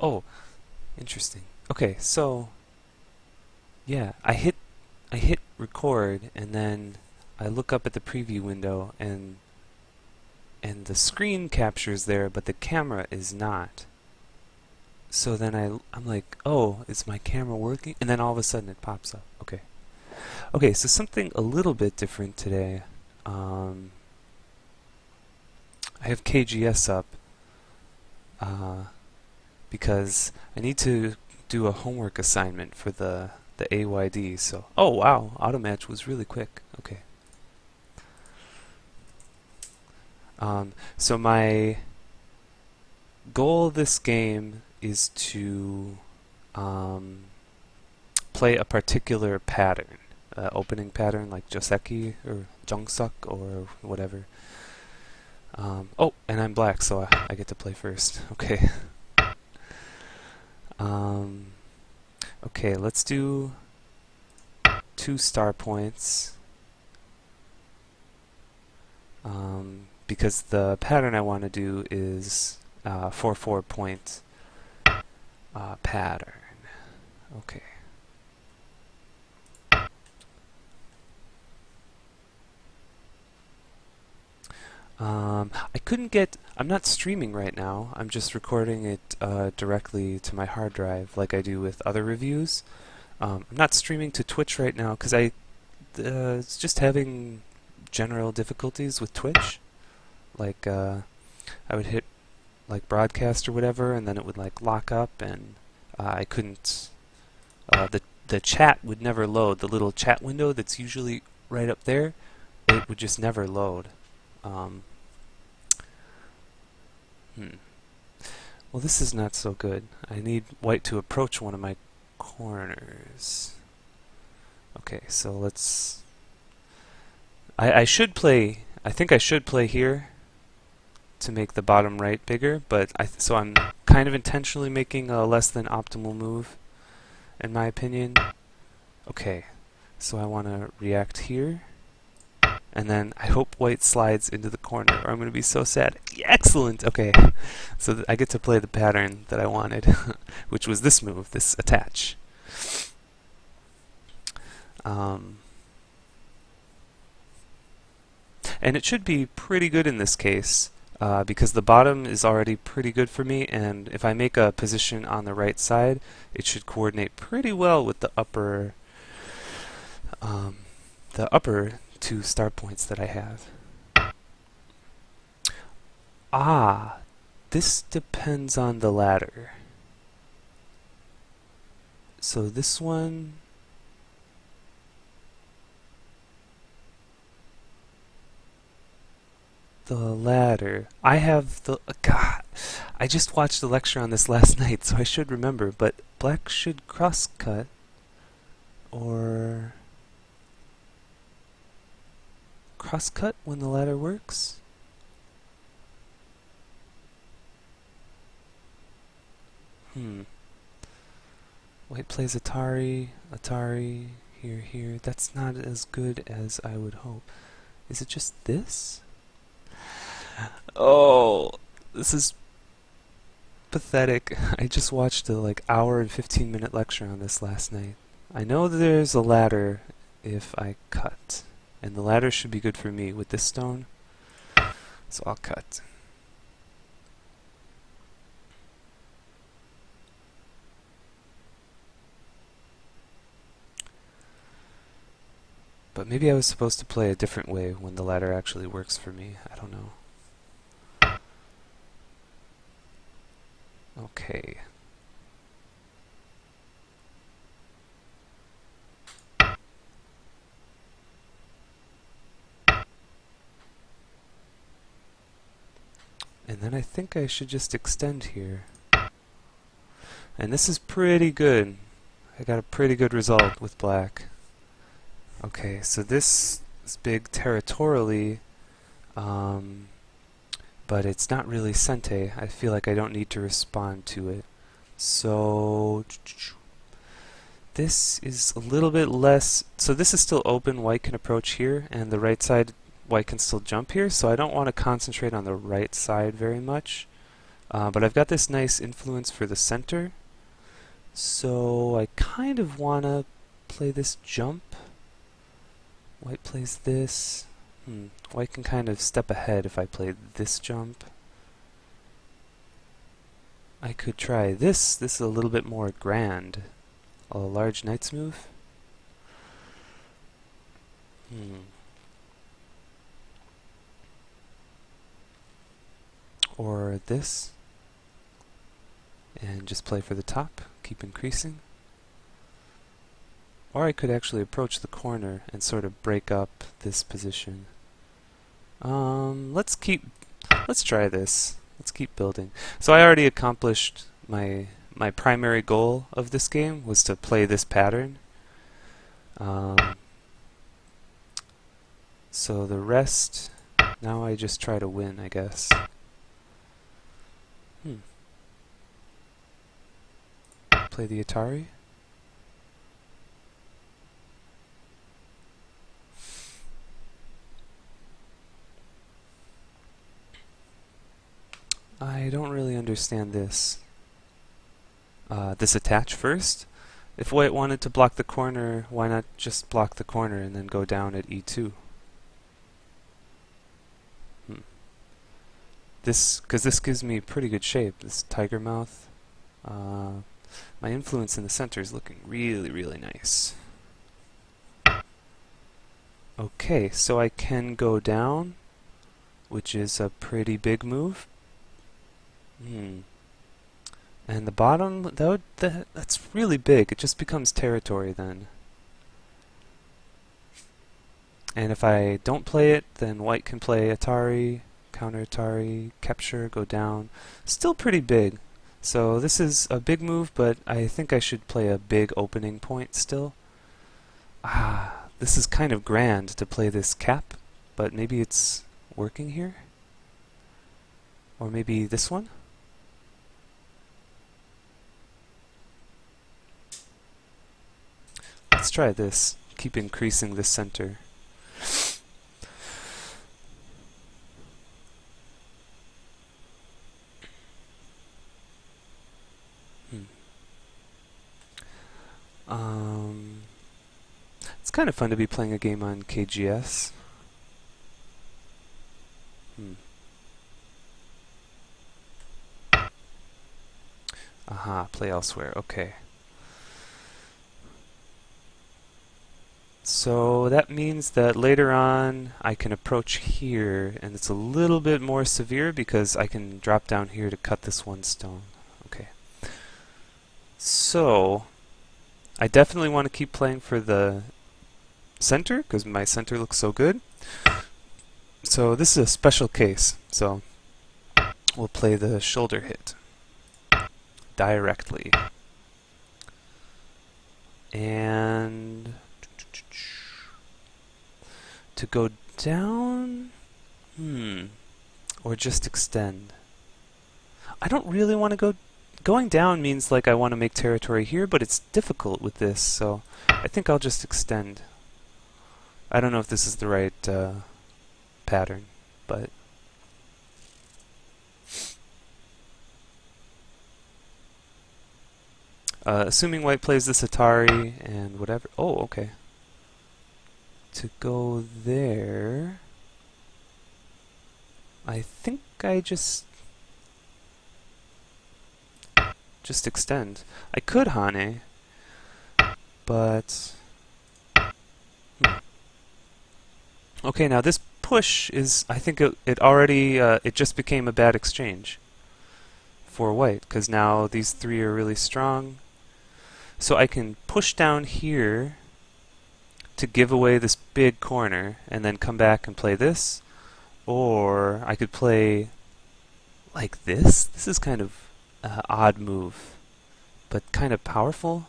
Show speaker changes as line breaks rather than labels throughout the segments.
Oh, interesting. Okay, so yeah, I hit record and then I look up at the preview window and the screen captures there, but the camera is not. So then I'm like, oh, is my camera working? And then all of a sudden it pops up. Okay. Okay, so something a little bit different today. Um, I have KGS up uh, because I need to do a homework assignment for the AYD. So, oh wow, automatch was really quick. Okay. So my goal of this game is to play a particular pattern, opening pattern like Joseki or Jongsuk or whatever. Oh, and I'm black, so I get to play first. Okay. Um, okay, let's do 2 star points. Because the pattern I want to do is 4 point pattern. Okay. I couldn't get. I'm not streaming right now. I'm just recording it directly to my hard drive, like I do with other reviews. I'm not streaming to Twitch right now because I it's just having general difficulties with Twitch. Like I would hit like broadcast or whatever, and then it would like lock up, and I couldn't. The chat would never load. The little chat window that's usually right up there, it would just never load. Um, Well, this is not so good. I need white to approach one of my corners. Okay, so let's. I should play. I think I should play here to make the bottom right bigger, but so I'm kind of intentionally making a less than optimal move, in my opinion. Okay, so I want to react here. And then I hope white slides into the corner, or I'm going to be so sad. Excellent! Okay, so I get to play the pattern that I wanted, which was this move, this attach. And it should be pretty good in this case, because the bottom is already pretty good for me, and if I make a position on the right side, it should coordinate pretty well with the upper 2 star points that I have. Ah, this depends on the ladder. So this one, the ladder. I have the God. I just watched a lecture on this last night, so I should remember. But black should cross cut, or cross-cut when the ladder works? White plays Atari, Atari, here. That's not as good as I would hope. Is it just this? Oh, this is pathetic. I just watched a like hour and 15-minute lecture on this last night. I know that there's a ladder if I cut. And the ladder should be good for me with this stone. So I'll cut. But maybe I was supposed to play a different way when the ladder actually works for me. I don't know. Okay. And then I think I should just extend here. And this is pretty good. I got a pretty good result with black. Okay, so this is big territorially, but it's not really sente. I feel like I don't need to respond to it. So this is a little bit less. So this is still open. White can approach here, and the right side, white can still jump here. So I don't want to concentrate on the right side very much. But I've got this nice influence for the center, so I kind of want to play this jump. White plays this. White can kind of step ahead if I play this jump. I could try this. This is a little bit more grand. A large knight's move. Or this. And just play for the top. Keep increasing. Or I could actually approach the corner and sort of break up this position. Let's try this. Let's keep building. So I already accomplished my primary goal of this game was to play this pattern. So the rest, now I just try to win, I guess. Play the Atari. I don't really understand this. This attach first? If white wanted to block the corner, why not just block the corner and then go down at e2? Because this gives me pretty good shape, this tiger mouth. My influence in the center is looking really, really nice. Okay, so I can go down, which is a pretty big move. And the bottom, that's really big. It just becomes territory then. And if I don't play it, then white can play Atari, counter Atari, capture, go down. Still pretty big. So this is a big move, but I think I should play a big opening point still. This is kind of grand to play this cap, but maybe it's working here? Or maybe this one? Let's try this. Keep increasing the center. It's kind of fun to be playing a game on KGS. Play elsewhere. Okay. So that means that later on I can approach here, and it's a little bit more severe because I can drop down here to cut this one stone. Okay. So I definitely want to keep playing for the center because my center looks so good. So this is a special case. So we'll play the shoulder hit directly. And to go down, or just extend. I don't really want to go. Going down means like I want to make territory here, but it's difficult with this, so I think I'll just extend. I don't know if this is the right pattern, but assuming white plays this Atari and whatever. Oh, okay. To go there, I think I just extend. I could Hane, but okay. Now this push is, I think it already it just became a bad exchange for white because now these three are really strong. So I can push down here to give away this big corner and then come back and play this, or I could play like this. This is kind of an odd move, but kind of powerful.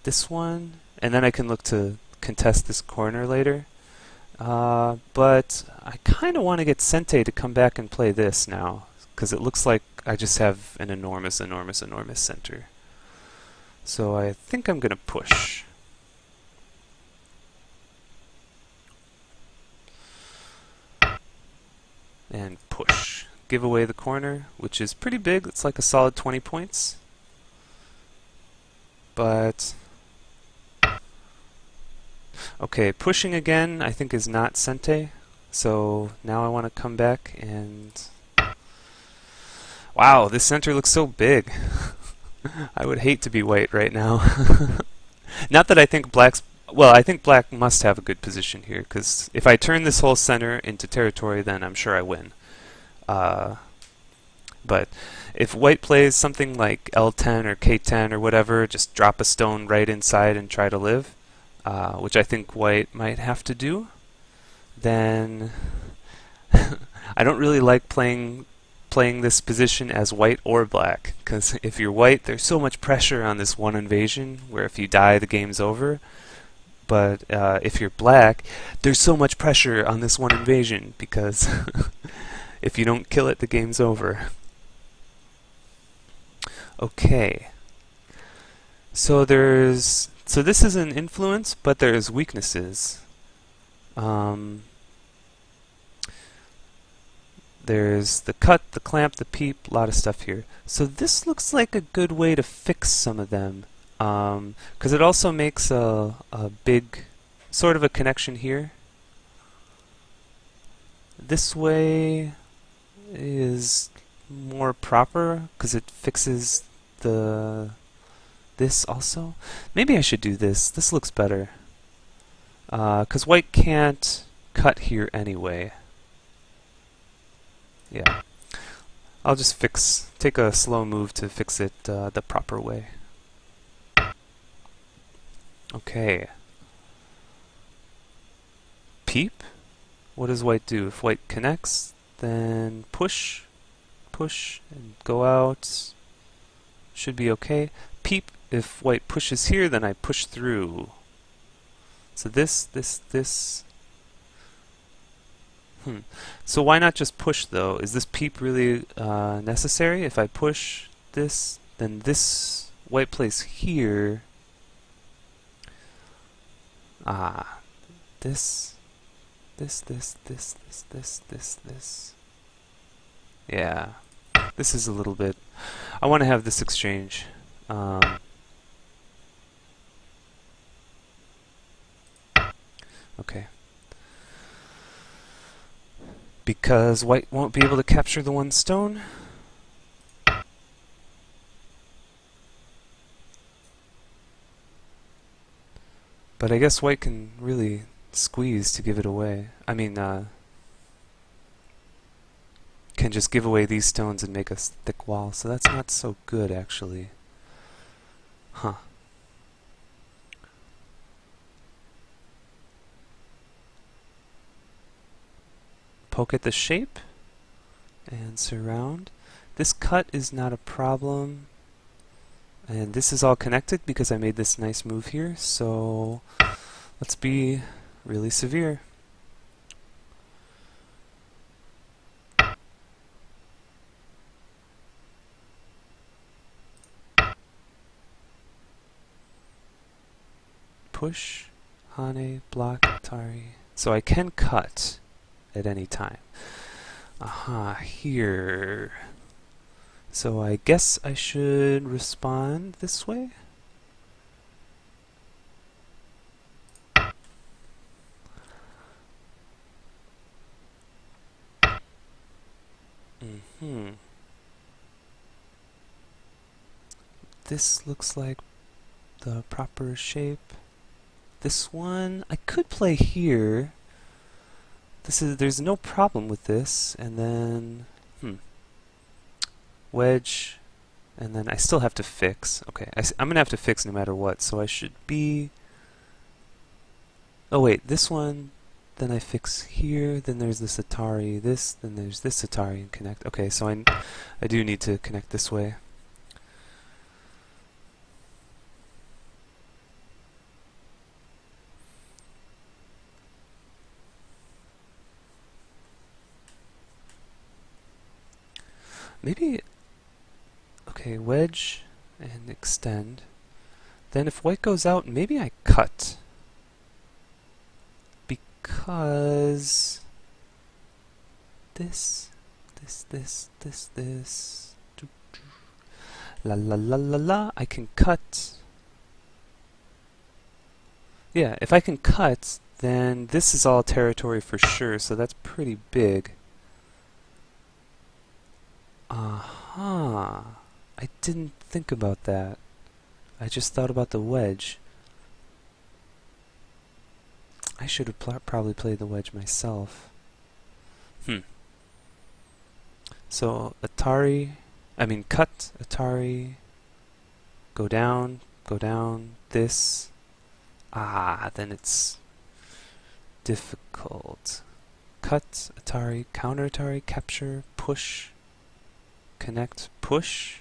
This one, and then I can look to contest this corner later. But I kind of want to get Sente to come back and play this now, because it looks like I just have an enormous, enormous, enormous center. So I think I'm going to push. And push. give away the corner, which is pretty big. It's like a solid 20 points. But okay, pushing again I think is not Sente. So now I want to come back and wow, this center looks so big. I would hate to be white right now. Not that I think black's well, I think black must have a good position here, because if I turn this whole center into territory, then I'm sure I win. But if white plays something like L10 or K10 or whatever, just drop a stone right inside and try to live, which I think white might have to do, then I don't really like playing this position as white or black, because if you're white, there's so much pressure on this one invasion, where if you die, the game's over. But if you're black, there's so much pressure on this one invasion, because if you don't kill it, the game's over. Okay. So this is an influence, but there's weaknesses. There's the cut, the clamp, the peep, a lot of stuff here. So this looks like a good way to fix some of them, because it also makes a big sort of a connection here. This way is more proper because it fixes this also. Maybe I should do this. This looks better, because white can't cut here anyway. Yeah, I'll just take a slow move to fix it the proper way. Okay. Peep? What does white do? If white connects, then push, and go out. Should be okay. Peep, if white pushes here, then I push through. So this. So why not just push though? Is this peep really necessary? If I push this, then this white plays here. This. Yeah, this is a little bit. I want to have this exchange. Okay. Because white won't be able to capture the one stone. But I guess white can really squeeze to give it away. I mean, can just give away these stones and make a thick wall, so that's not so good, actually. Huh. Poke at the shape and surround. This cut is not a problem, and this is all connected because I made this nice move here, so let's be really severe. Push, Hane, block, Atari. So I can cut at any time. Here. So I guess I should respond this way. This looks like the proper shape. This one I could play here. There's no problem with this, and then wedge, and then I still have to fix. Okay, I'm gonna have to fix no matter what, so I should be. Oh wait, this one. Then I fix here. Then there's this Atari. Then there's this Atari and connect. Okay, so I do need to connect this way. Maybe, okay, wedge and extend. Then if white goes out, maybe I cut. Because this this. La la la la la. I can cut. Yeah, if I can cut, then this is all territory for sure, so that's pretty big. Aha. I didn't think about that. I just thought about the wedge. I should have probably played the wedge myself. So cut, Atari, go down, this. Then it's difficult. Cut, Atari, counter Atari, capture, push, connect, push.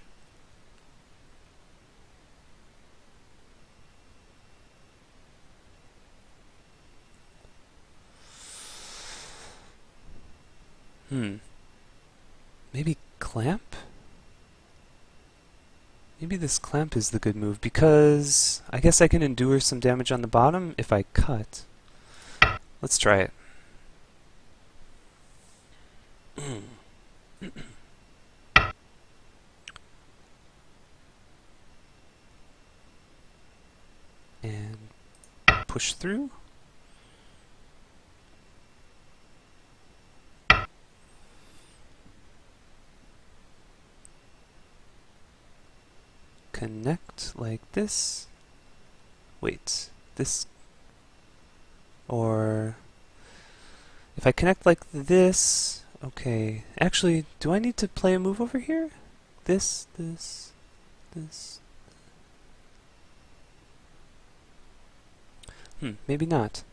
Maybe clamp? Maybe this clamp is the good move, because I guess I can endure some damage on the bottom if I cut. Let's try it. And push through. Connect like this. Wait, this. Or if I connect like this, okay. Actually, do I need to play a move over here? This. Maybe not.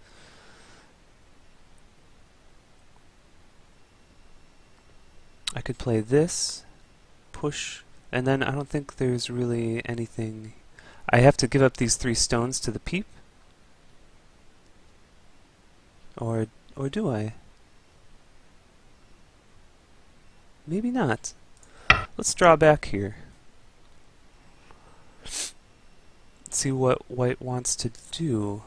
I could play this, push, and then I don't think there's really anything. I have to give up these 3 stones to the peep? Or do I? Maybe not. Let's draw back here. See what white wants to do.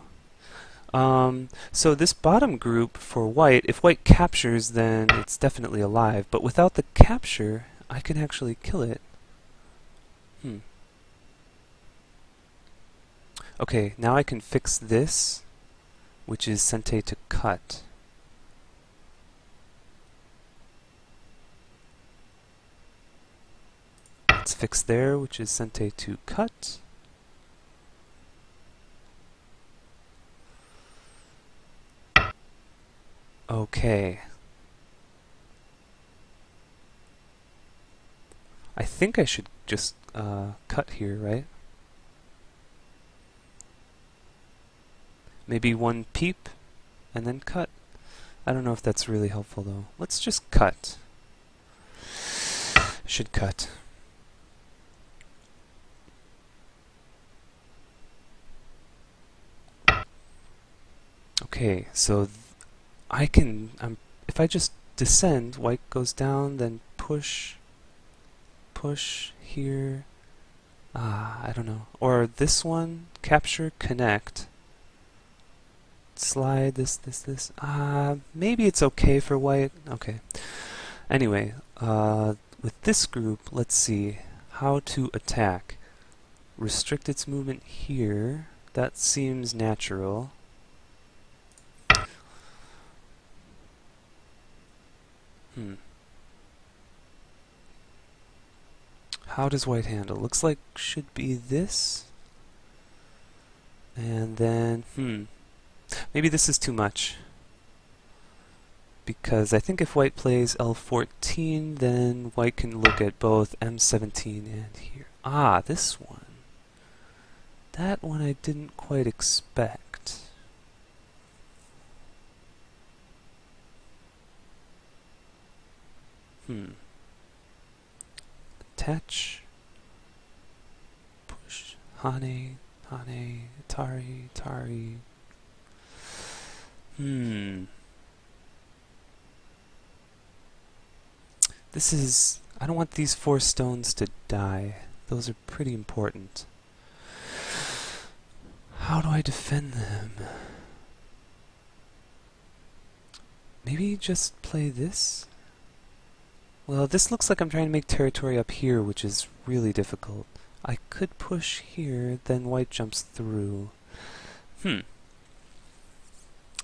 So this bottom group for white, if white captures, then it's definitely alive. But without the capture, I can actually kill it. Okay, now I can fix this, which is sente to cut. Let's fix there, which is sente to cut. Okay. I think I should just cut here, right? Maybe 1 peep and then cut. I don't know if that's really helpful though. Let's just cut. Should cut. Okay, so if I just descend, white goes down, then push here. I don't know. Or this one, capture, connect. Slide this. Maybe it's okay for white. Okay. Anyway, with this group, let's see how to attack. Restrict its movement here. That seems natural. How does white handle? Looks like should be this. And then, maybe this is too much. Because I think if white plays L14, then white can look at both M17 and here. This one. That one I didn't quite expect. Attach. Push. Hane, Atari. This is... I don't want these 4 stones to die. Those are pretty important. How do I defend them? Maybe just play this? Well, this looks like I'm trying to make territory up here, which is really difficult. I could push here, then white jumps through.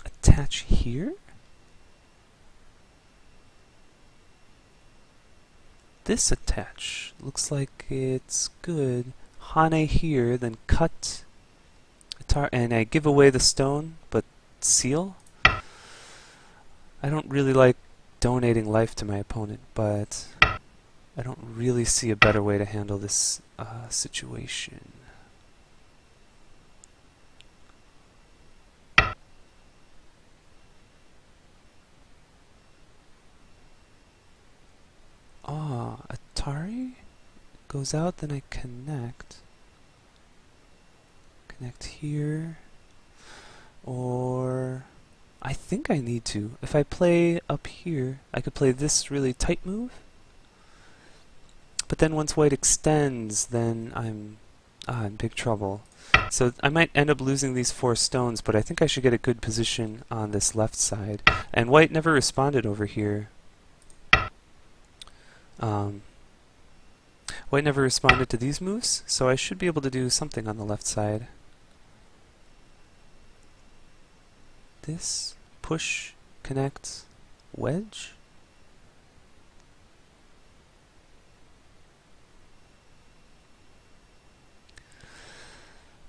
Attach here? This attach looks like it's good. Hane here, then cut and I give away the stone, but seal? I don't really like donating life to my opponent, but I don't really see a better way to handle this situation. Atari goes out, then I connect. Connect here. Or I think I need to. If I play up here, I could play this really tight move. But then once white extends, then I'm in big trouble. So I might end up losing these 4 stones, but I think I should get a good position on this left side. And white never responded over here. White never responded to these moves, so I should be able to do something on the left side. This, push, connect, wedge.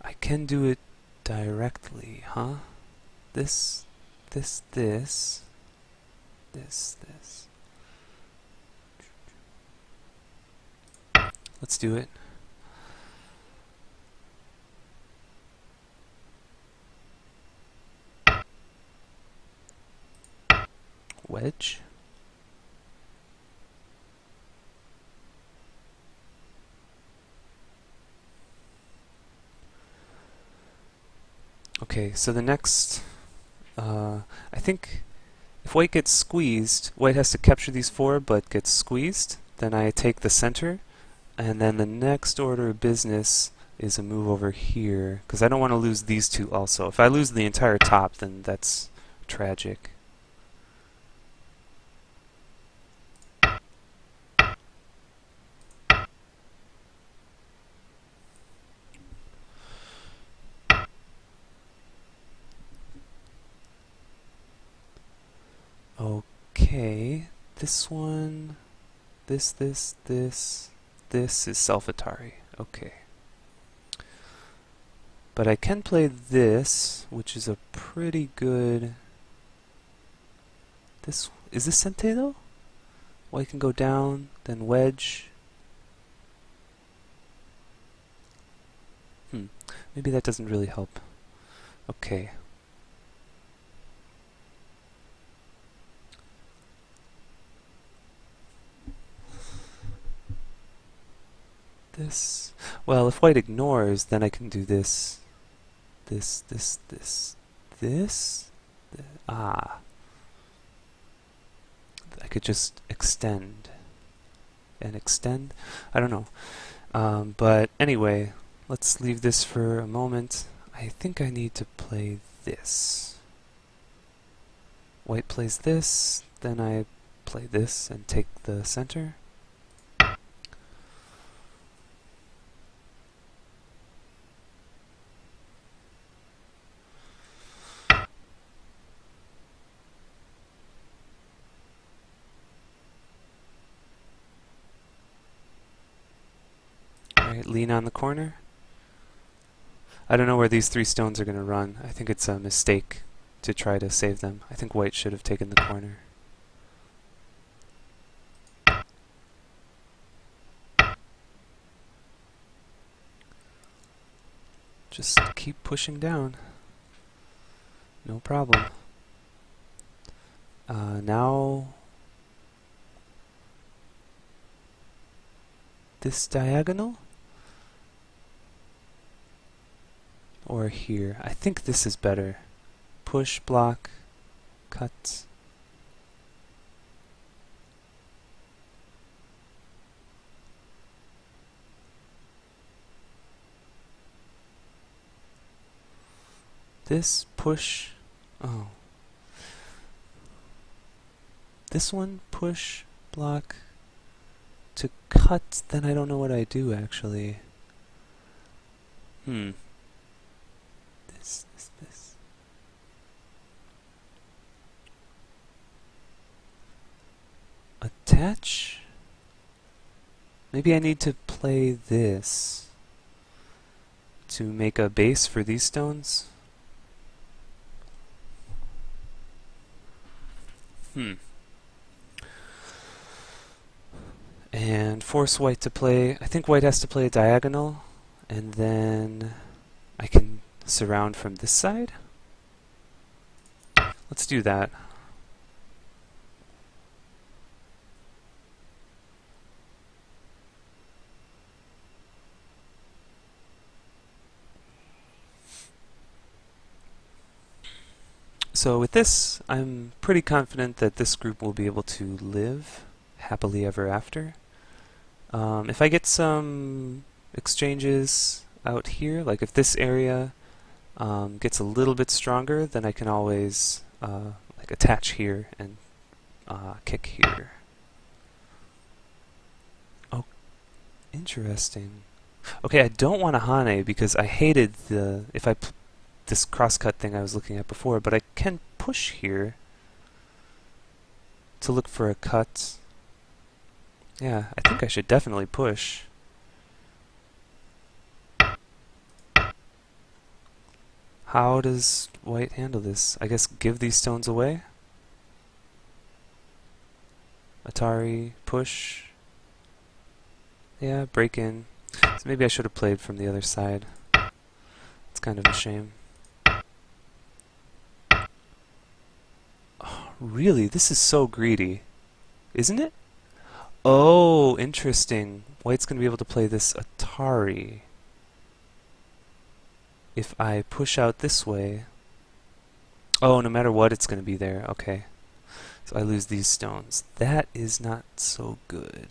I can do it directly, huh? This. Let's do it. Wedge. Okay, so the next, I think if white gets squeezed, white has to capture these 4 but gets squeezed, then I take the center, and then the next order of business is a move over here, because I don't want to lose these 2 also. If I lose the entire top, then that's tragic. Okay, this one, this is self-Atari. Okay. But I can play this, which is a pretty good... Is this Sente though? White can go down, then wedge. Maybe that doesn't really help. Okay. This. Well, if white ignores, then I can do this. This. I could just extend. And extend? I don't know. But anyway, let's leave this for a moment. I think I need to play this. White plays this, then I play this and take the center. Alright, lean on the corner. I don't know where these 3 stones are going to run. I think it's a mistake to try to save them. I think white should have taken the corner. Just keep pushing down. No problem. Now this diagonal? Or here. I think this is better. Push, block, cut. This, push. Oh. This one, push, block, cut, then I don't know what I do, actually. This. Attach? Maybe I need to play this to make a base for these stones? And force white to play. I think white has to play a diagonal, and then I can surround from this side. Let's do that. So with this, I'm pretty confident that this group will be able to live happily ever after. If I get some exchanges out here, like if this area gets a little bit stronger, then I can always like attach here and kick here. Oh, interesting. Okay, I don't want a Hane because I hated the this crosscut thing I was looking at before, but I can push here to look for a cut. Yeah, I think I should definitely push. How does white handle this? I guess give these stones away? Atari, push. Yeah, break in. So maybe I should have played from the other side. It's kind of a shame. Oh, really? This is so greedy. Isn't it? Oh, interesting. White's going to be able to play this Atari. If I push out this way... Oh, no matter what, it's going to be there. Okay. So I lose these stones. That is not so good.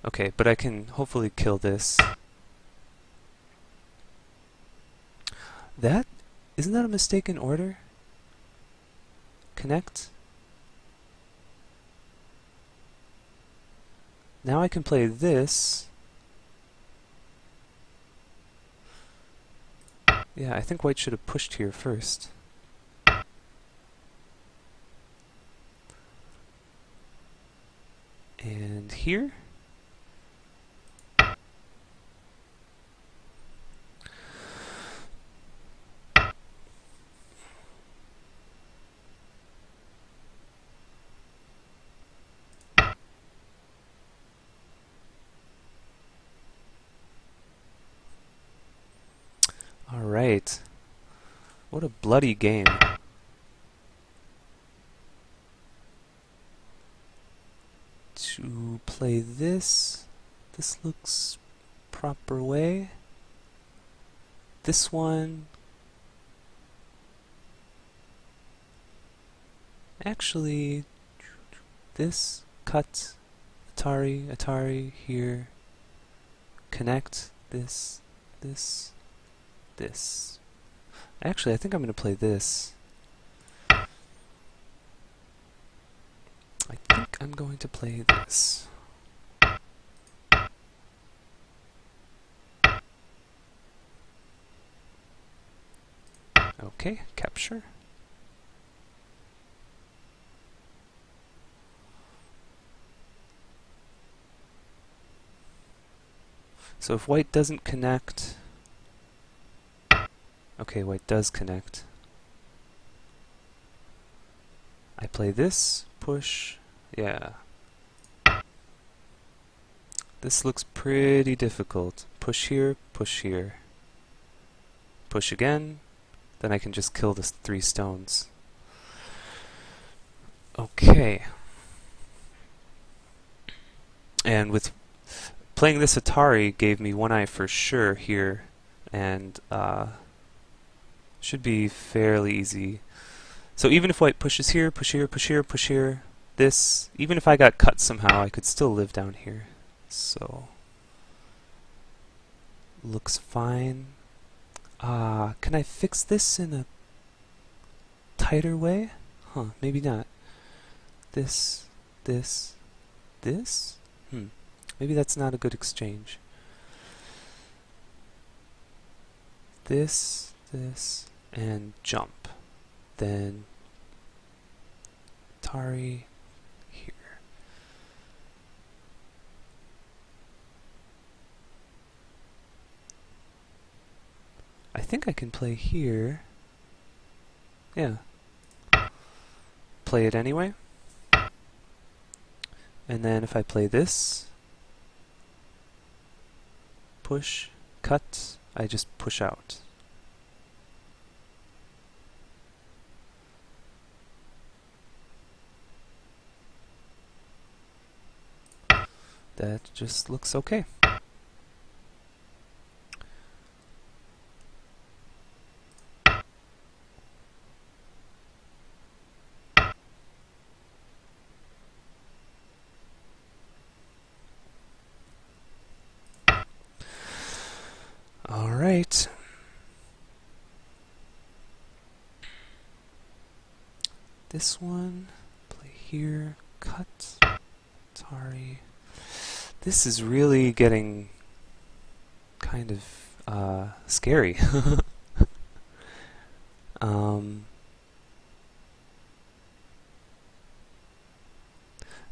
Okay, but I can hopefully kill this. Isn't that a mistaken order? Connect? Now I can play this. Yeah, I think white should have pushed here first. And here? Alright. What a bloody game. To play this looks proper way. This one... Actually, this, cut, Atari, here, connect, this. Actually, I think I'm going to play this. I think I'm going to play this. Okay, capture. So if white doesn't connect... Okay, white does connect. I play this, push, yeah. This looks pretty difficult. Push here, push here. Push again, then I can just kill the 3 stones. Okay. And with playing this Atari gave me one eye for sure here, and should be fairly easy. So even if white pushes here, push here, push here, push here, this, even if I got cut somehow, I could still live down here. So, looks fine. Can I fix this in a tighter way? Huh, maybe not. This, this? Maybe that's not a good exchange. This, and jump. Then Atari here. I think I can play here. Yeah. Play it anyway. And then if I play this, push, cut, I just push out. That just looks okay. All right. This one, play here, cut, Atari. This is really getting kind of scary.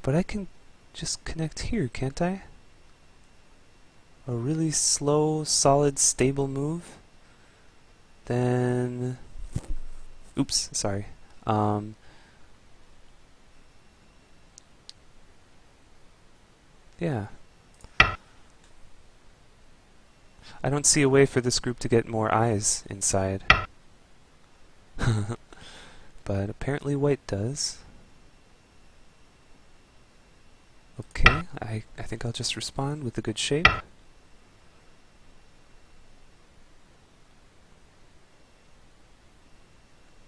But I can just connect here, can't I? A really slow, solid, stable move. Then, oops, sorry. Yeah. I don't see a way for this group to get more eyes inside. But apparently white does. Okay, I think I'll just respond with a good shape.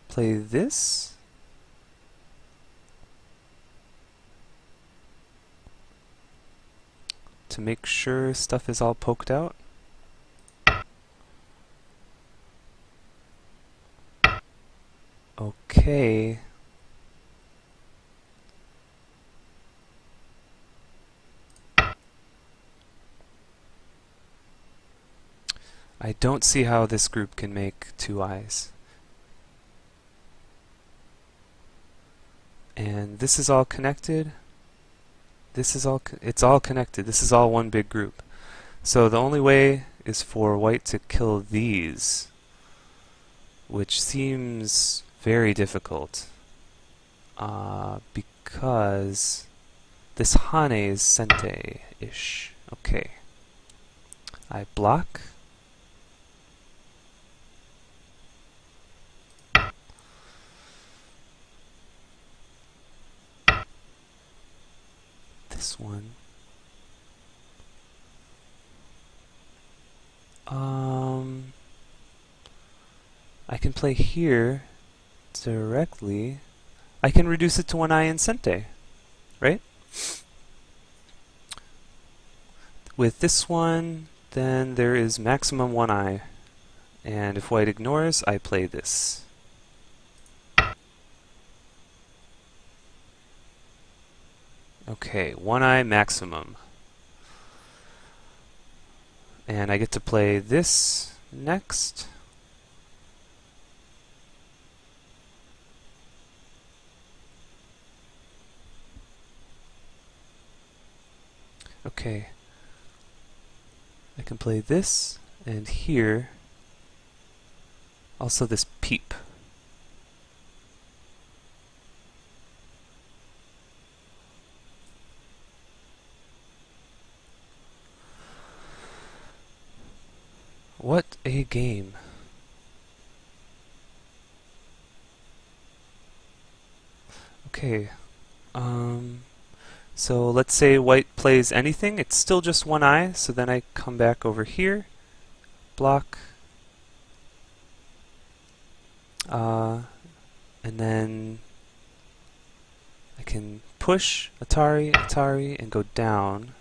Play this. To make sure stuff is all poked out. Okay. I don't see how this group can make two eyes. And this is all connected. This is all, it's all connected. This is all one big group. So the only way is for white to kill these, which seems very difficult because this Hane is Sente-ish. Okay. I block. This one. I can play here directly. I can reduce it to one eye in Sente, right? With this one, then there is maximum one eye. And if white ignores, I play this. Okay, one eye maximum. And I get to play this next. Okay. I can play this, and here, also this peep. What a game. Okay. So let's say white plays anything. It's still just one eye, so then I come back over here, block, and then I can push Atari, Atari, and go down.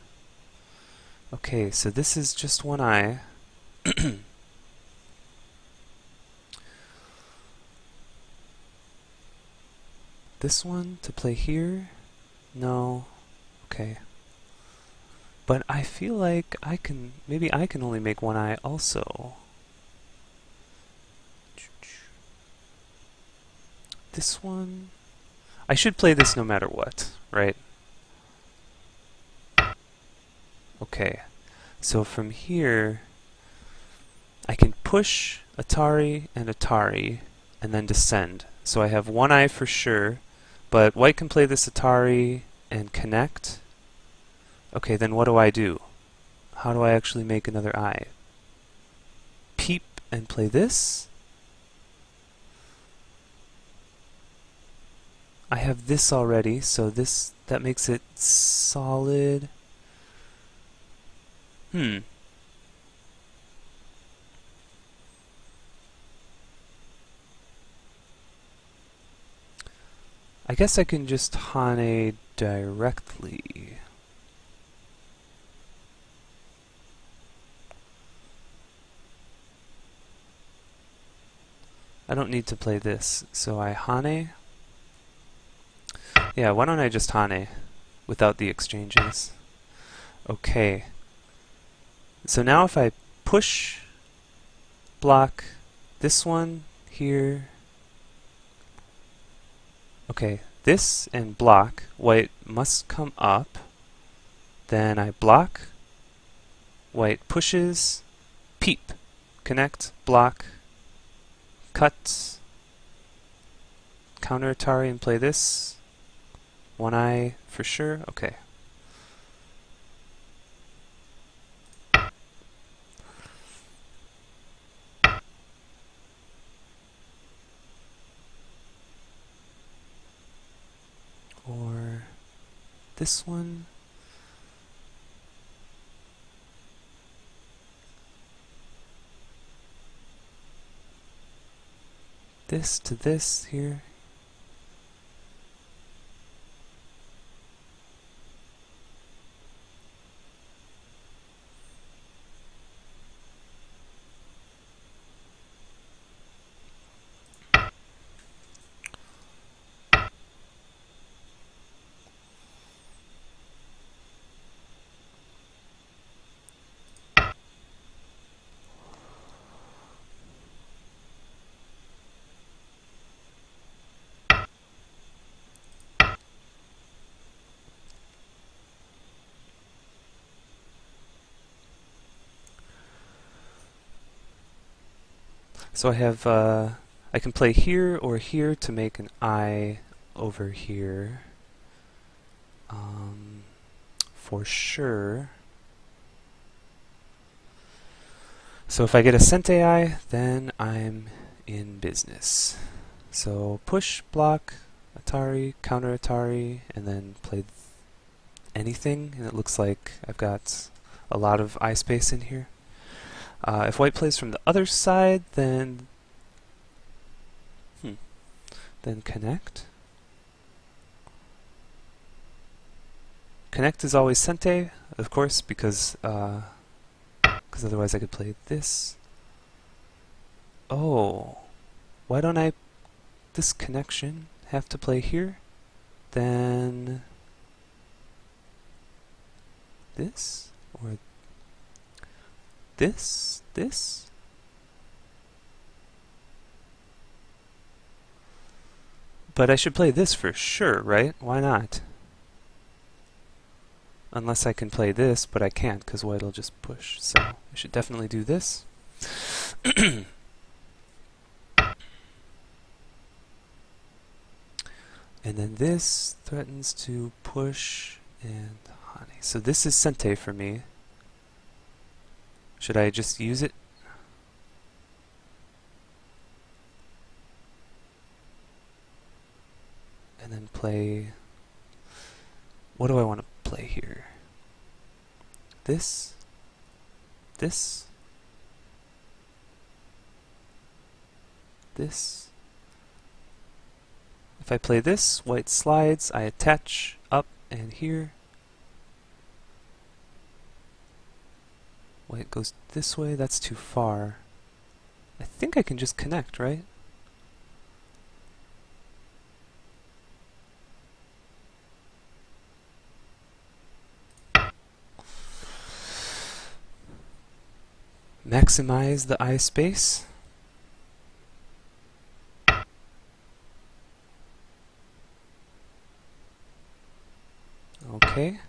Okay, so this is just one eye. This one to play here? No. Okay. But I feel like maybe I can only make one eye also. This one, I should play this no matter what, right? Okay, so from here, I can push Atari and Atari, and then descend. So I have one eye for sure, but white can play this Atari and connect. Okay, then what do I do? How do I actually make another eye? Peep and play this? I have this already, so that makes it solid. I guess I can just Hane directly. I don't need to play this, so I Hane. Yeah, why don't I just Hane without the exchanges? Okay. So now if I push, block this one here. Okay, this and block, white must come up. Then I block, white pushes, peep, connect, block, cut, counter Atari and play this. One eye for sure, okay. Or this one. This to this here. So I have, I can play here or here to make an eye over here. For sure. So if I get a Sente eye, then I'm in business. So push, block, Atari, counter Atari, and then play anything, and it looks like I've got a lot of eye space in here. If white plays from the other side, then connect. Connect is always Sente, of course, because otherwise I could play this. Oh, why don't I this connection have to play here? Then this or this. But I should play this for sure, right? Why not? Unless I can play this, but I can't because white will just push. So I should definitely do this. And then this threatens to push and Hane. So this is Sente for me. Should I just use it? And then play... What do I want to play here? This? This? This? If I play this, white slides, I attach up and here. White goes this way, that's too far. I think I can just connect, right? maximize the eye space. Okay.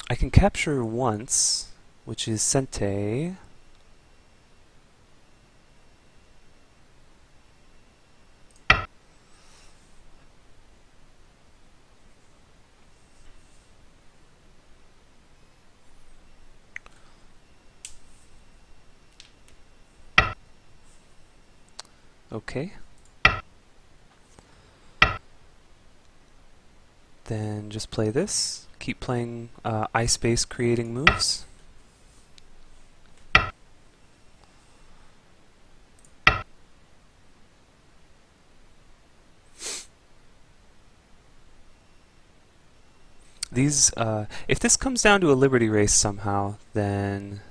I can capture once, which is Sente. Okay. Then just play this. Keep playing eye space creating moves. These, if this comes down to a liberty race somehow, then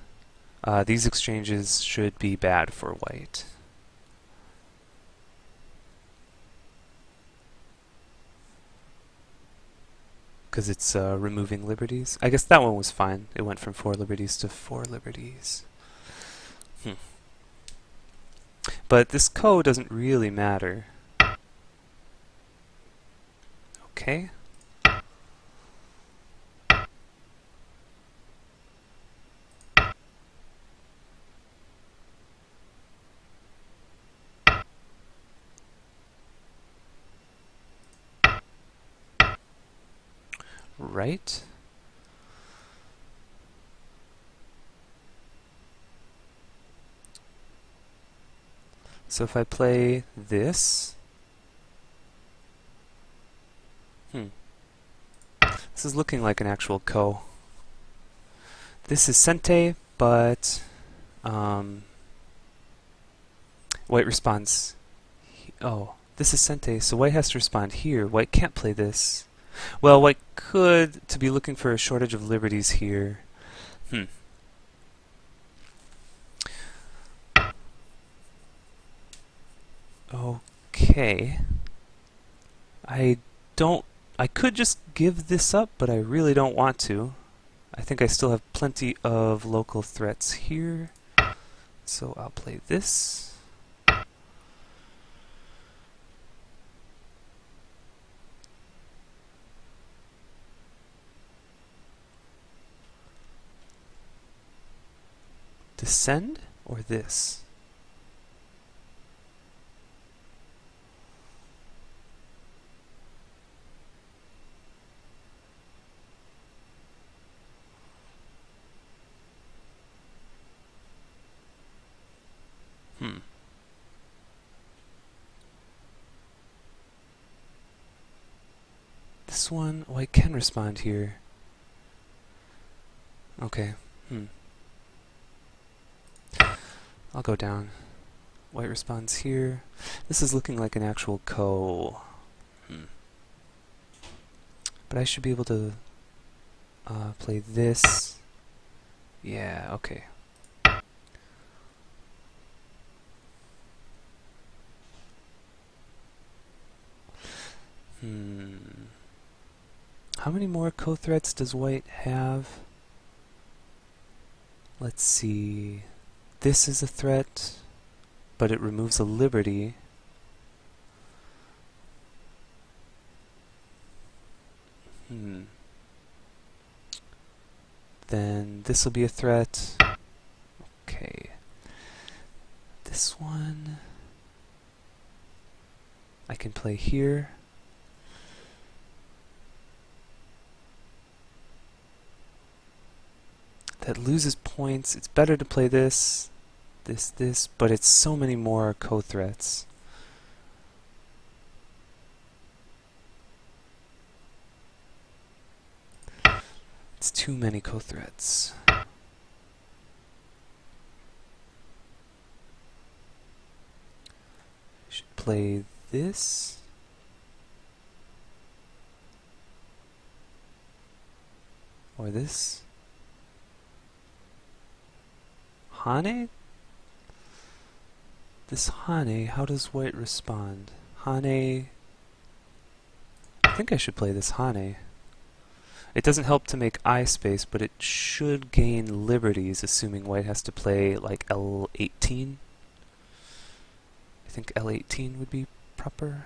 these exchanges should be bad for white. Because it's removing liberties. I guess that one was fine. It went from 4 liberties to 4 liberties. But this ko doesn't really matter. Okay. Right. So if I play this, this is looking like an actual ko. This is Sente, but white responds. Oh, this is Sente, so white has to respond here. White can't play this. Well, white could, to be looking for a shortage of liberties here. Okay. I could just give this up, but I really don't want to. I think I still have plenty of local threats here. So I'll play this. Descend or this? This one, white can respond here. Okay. I'll go down. White responds here. This is looking like an actual ko. But I should be able to play this. Yeah, okay. How many more ko threats does white have? Let's see. This is a threat, but it removes a liberty. Then this will be a threat. Okay. This one I can play here. That loses points. It's better to play this, this, but it's so many more ko threats. It's too many ko threats. Should play this. Or this. Hane? This Hane, how does white respond? Hane think I should play this Hane. It doesn't help to make I space, but it should gain liberties, assuming white has to play like L18. I think L18 would be proper.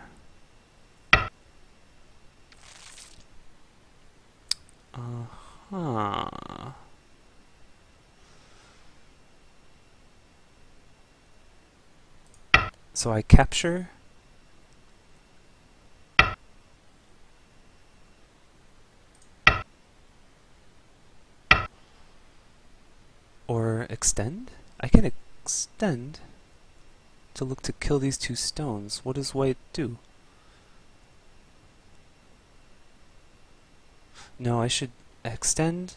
Uh-huh. So I capture. Or extend? I can extend to look to kill these two stones. What does white do? No, I should extend.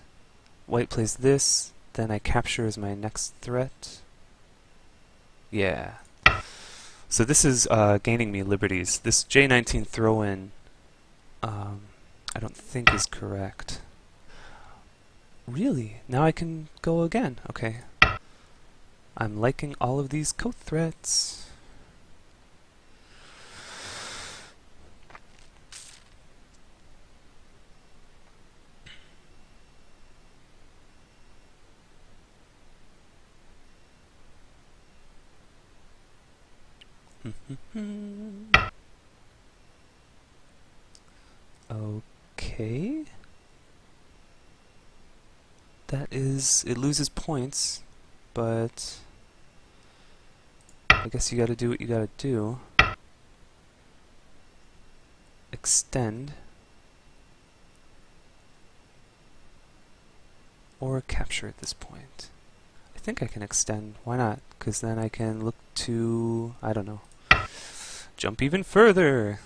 White plays this, then I capture as my next threat. Yeah. So this is gaining me liberties. This J19 throw-in I don't think is correct. Really? Now I can go again. Okay. I'm liking all of these coat threats. Okay. That is, it loses points, but I guess you gotta do what you gotta do. Extend. Or capture at this point. I think I can extend. Why not? Because then I can look to, I don't know, jump even further.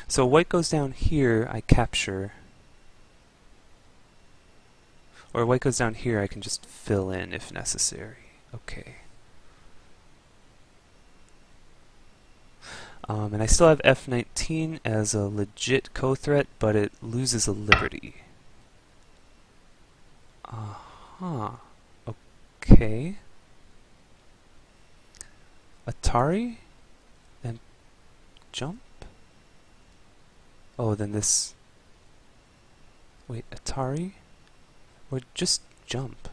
So white goes down here, I capture. Or white goes down here, I can just fill in if necessary. Okay. And I still have F19 as a legit co-threat, but it loses a liberty. Okay. Atari? And jump? Oh, then this... Wait, Atari? Or just jump?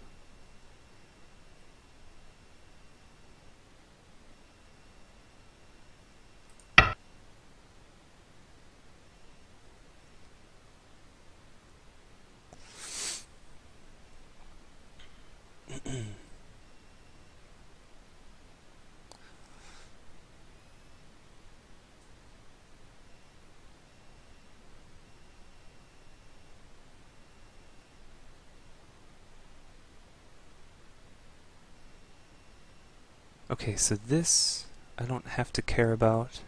Okay, so this I don't have to care about.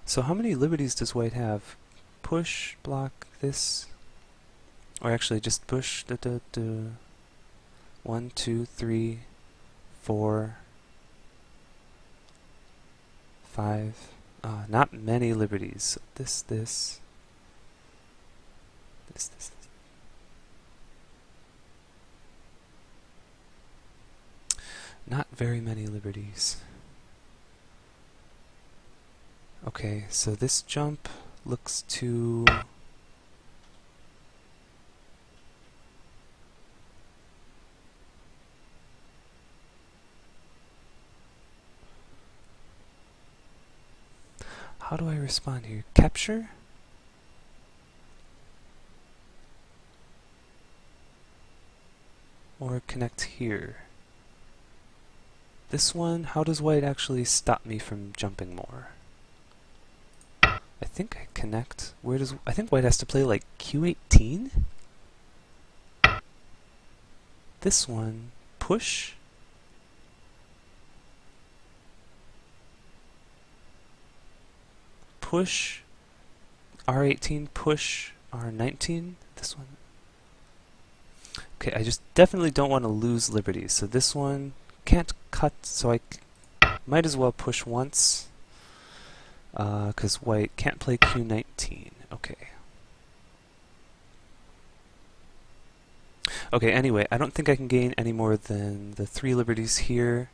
So how many liberties does white have? Push, block, this, or actually just push. 1, 2, 3, 4, 5. Not many liberties. This. Not very many liberties. Okay, so this jump looks to... How do I respond here? Capture? Or connect here? This one, how does white actually stop me from jumping more? I think I connect. Where does... I think white has to play like Q18? This one, push? Push, R18, push, R19, this one. Okay, I just definitely don't want to lose liberties, so this one can't cut, so I might as well push once, because white can't play Q19. Okay. Okay, anyway, I don't think I can gain any more than the 3 liberties here.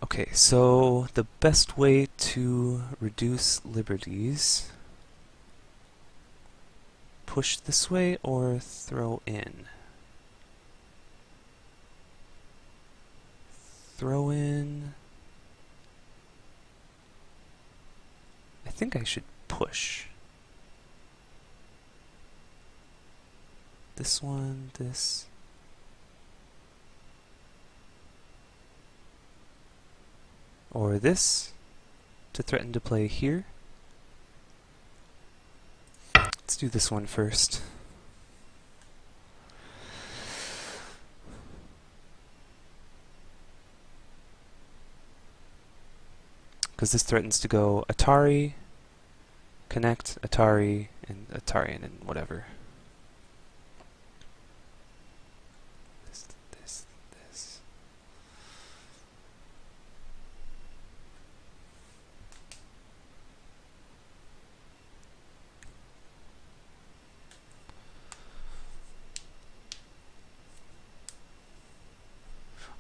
Okay, so the best way to reduce liberties, push this way or throw in? Throw in. I think I should push. This one, this. Or this to threaten to play here. Let's do this one first. Because this threatens to go Atari, connect, Atari, and whatever. This.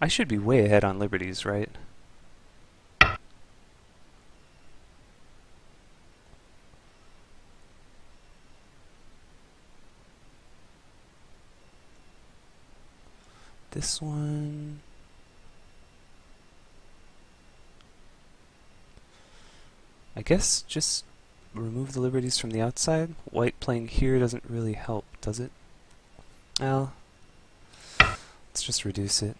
I should be way ahead on liberties, right? This one. I guess just remove the liberties from the outside. White playing here doesn't really help, does it? Well, let's just reduce it.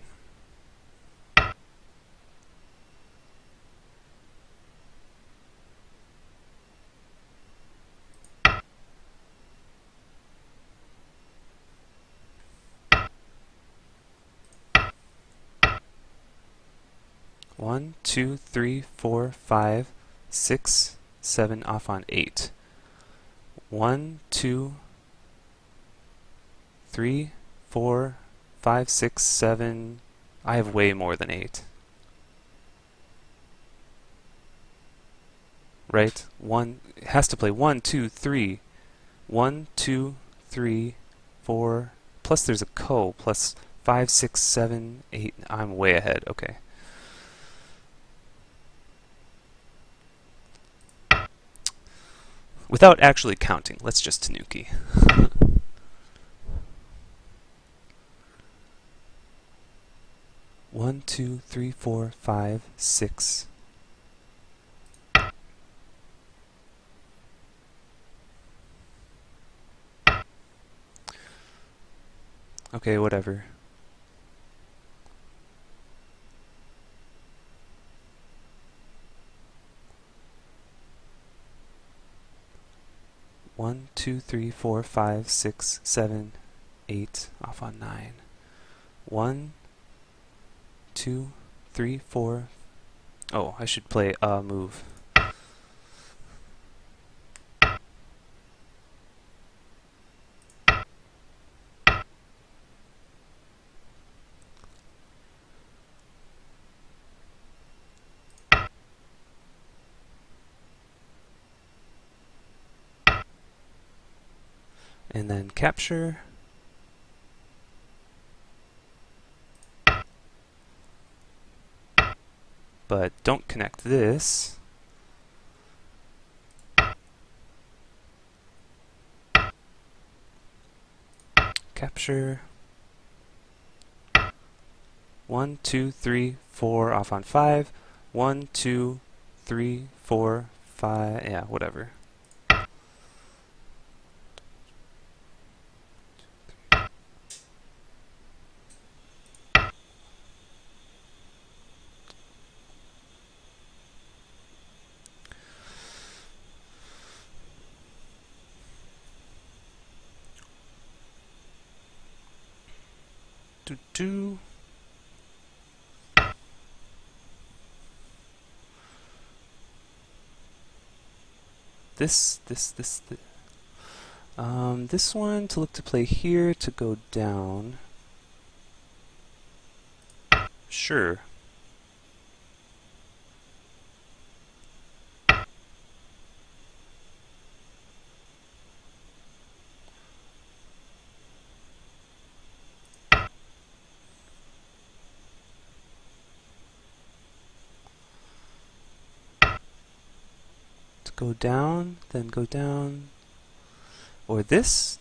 One, two, three, four, 5, 6, 7, off on 8. 1, 2, 3, 4, 5, 6, 7. I have way more than 8. Right? It has to play 1, 2, 3. 1, 2, 3, 4. Plus there's a ko. Plus 5, 6, 7, 8. I'm way ahead. Okay. Without actually counting, let's just tanuki. 1, 2, 3, 4, 5, 6. Okay, whatever. One, two, three, four, 5, 6, 7, 8, off on 9. 1, 2, 3, 4. Oh, I should play a move. And then capture. But don't connect this. Capture. 1, 2, 3, 4, off on 5. 1, 2, 3, 4, 5. Yeah, whatever. Do. This. This one to look to play here to go down. Sure. go down, then go down, or this.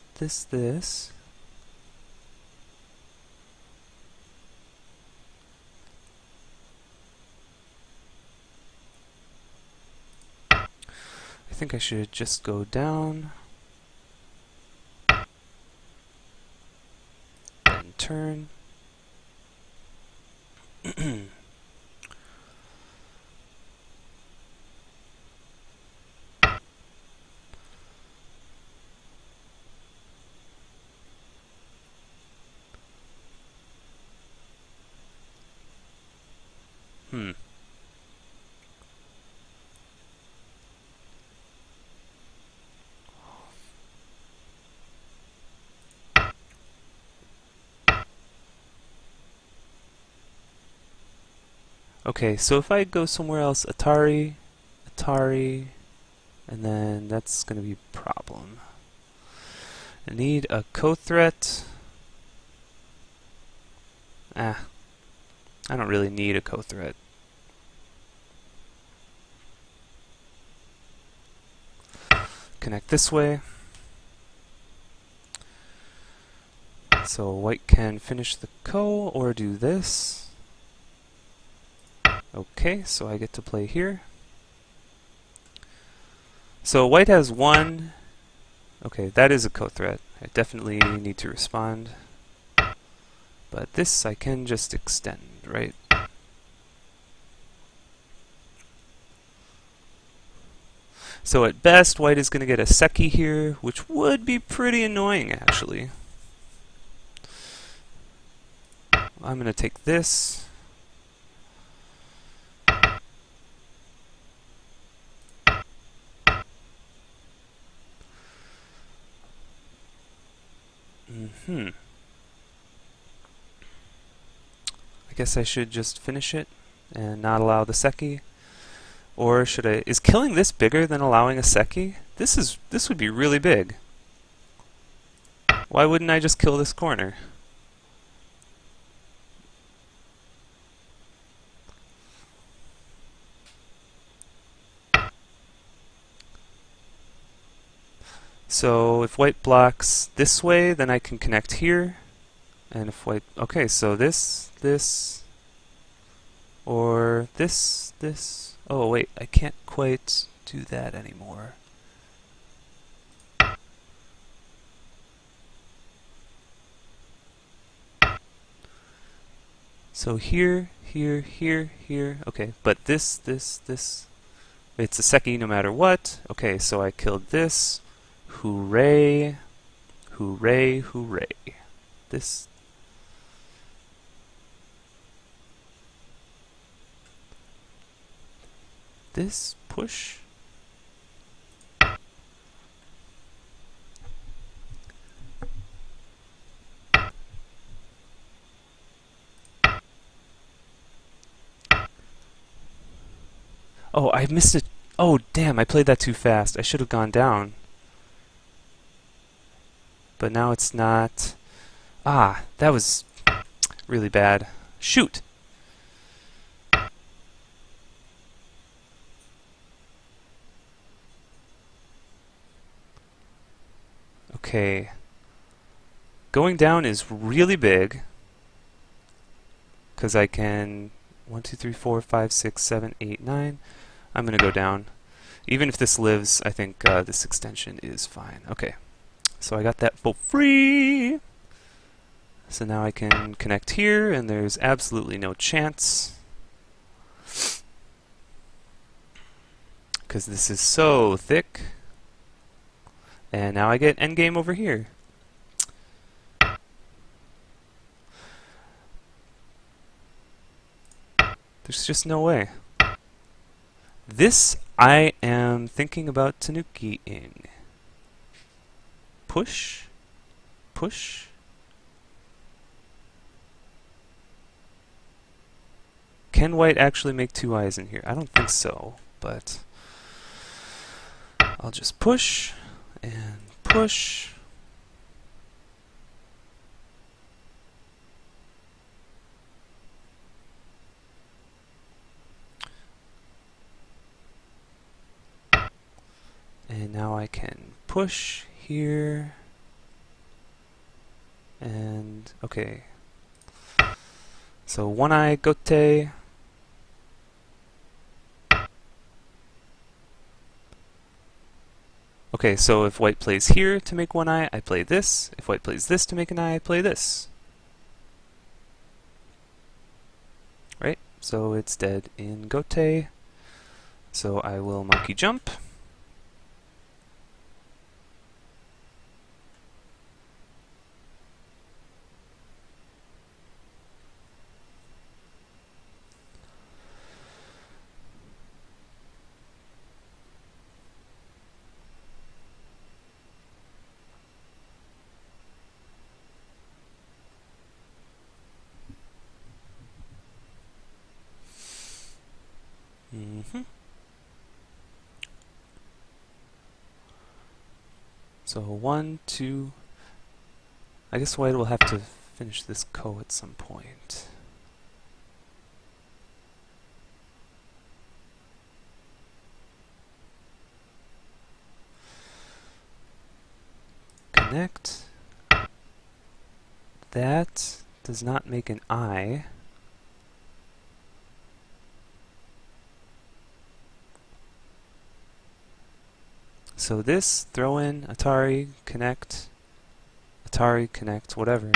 I think I should just go down, then turn. Okay, so if I go somewhere else, Atari, and then that's going to be a problem. I need a co-threat. I don't really need a co-threat. Connect this way. So white can finish the co or do this. Okay, so I get to play here. So white has one. Okay, that is a co-threat. I definitely need to respond. But this I can just extend, right? So at best, white is going to get a Seki here, which would be pretty annoying, actually. I'm going to take this. I guess I should just finish it and not allow the Seki. Or should I... Is killing this bigger than allowing a Seki? This would be really big. Why wouldn't I just kill this corner? So if white blocks this way, then I can connect here. And if white... Okay, so this, or this. Oh wait, I can't quite do that anymore. So here. Okay, but this. It's a Seki no matter what. Okay, so I killed this. Hooray. This. This push. Oh, I missed it. Oh, damn, I played that too fast. I should have gone down. But now it's not. Ah, that was really bad. Shoot! Okay. Going down is really big. Because I can 1, 2, 3, 4, 5, 6, 7, 8, 9. I'm going to go down. Even if this lives, I think this extension is fine. Okay. So I got that for free! So now I can connect here, and there's absolutely no chance. Because this is so thick. And now I get endgame over here. There's just no way. This I am thinking about tanuki-ing. Push. Can white actually make two eyes in here? I don't think so, but I'll just push and push. now I can push here, and okay. So one eye gote. Okay, so if white plays here to make one eye, I play this. If white plays this to make an eye, I play this. Right? So it's dead in gote. So I will monkey jump. So 1, 2. I guess white will have to finish this ko at some point. Connect. That does not make an eye. So this, throw in, Atari, connect, whatever.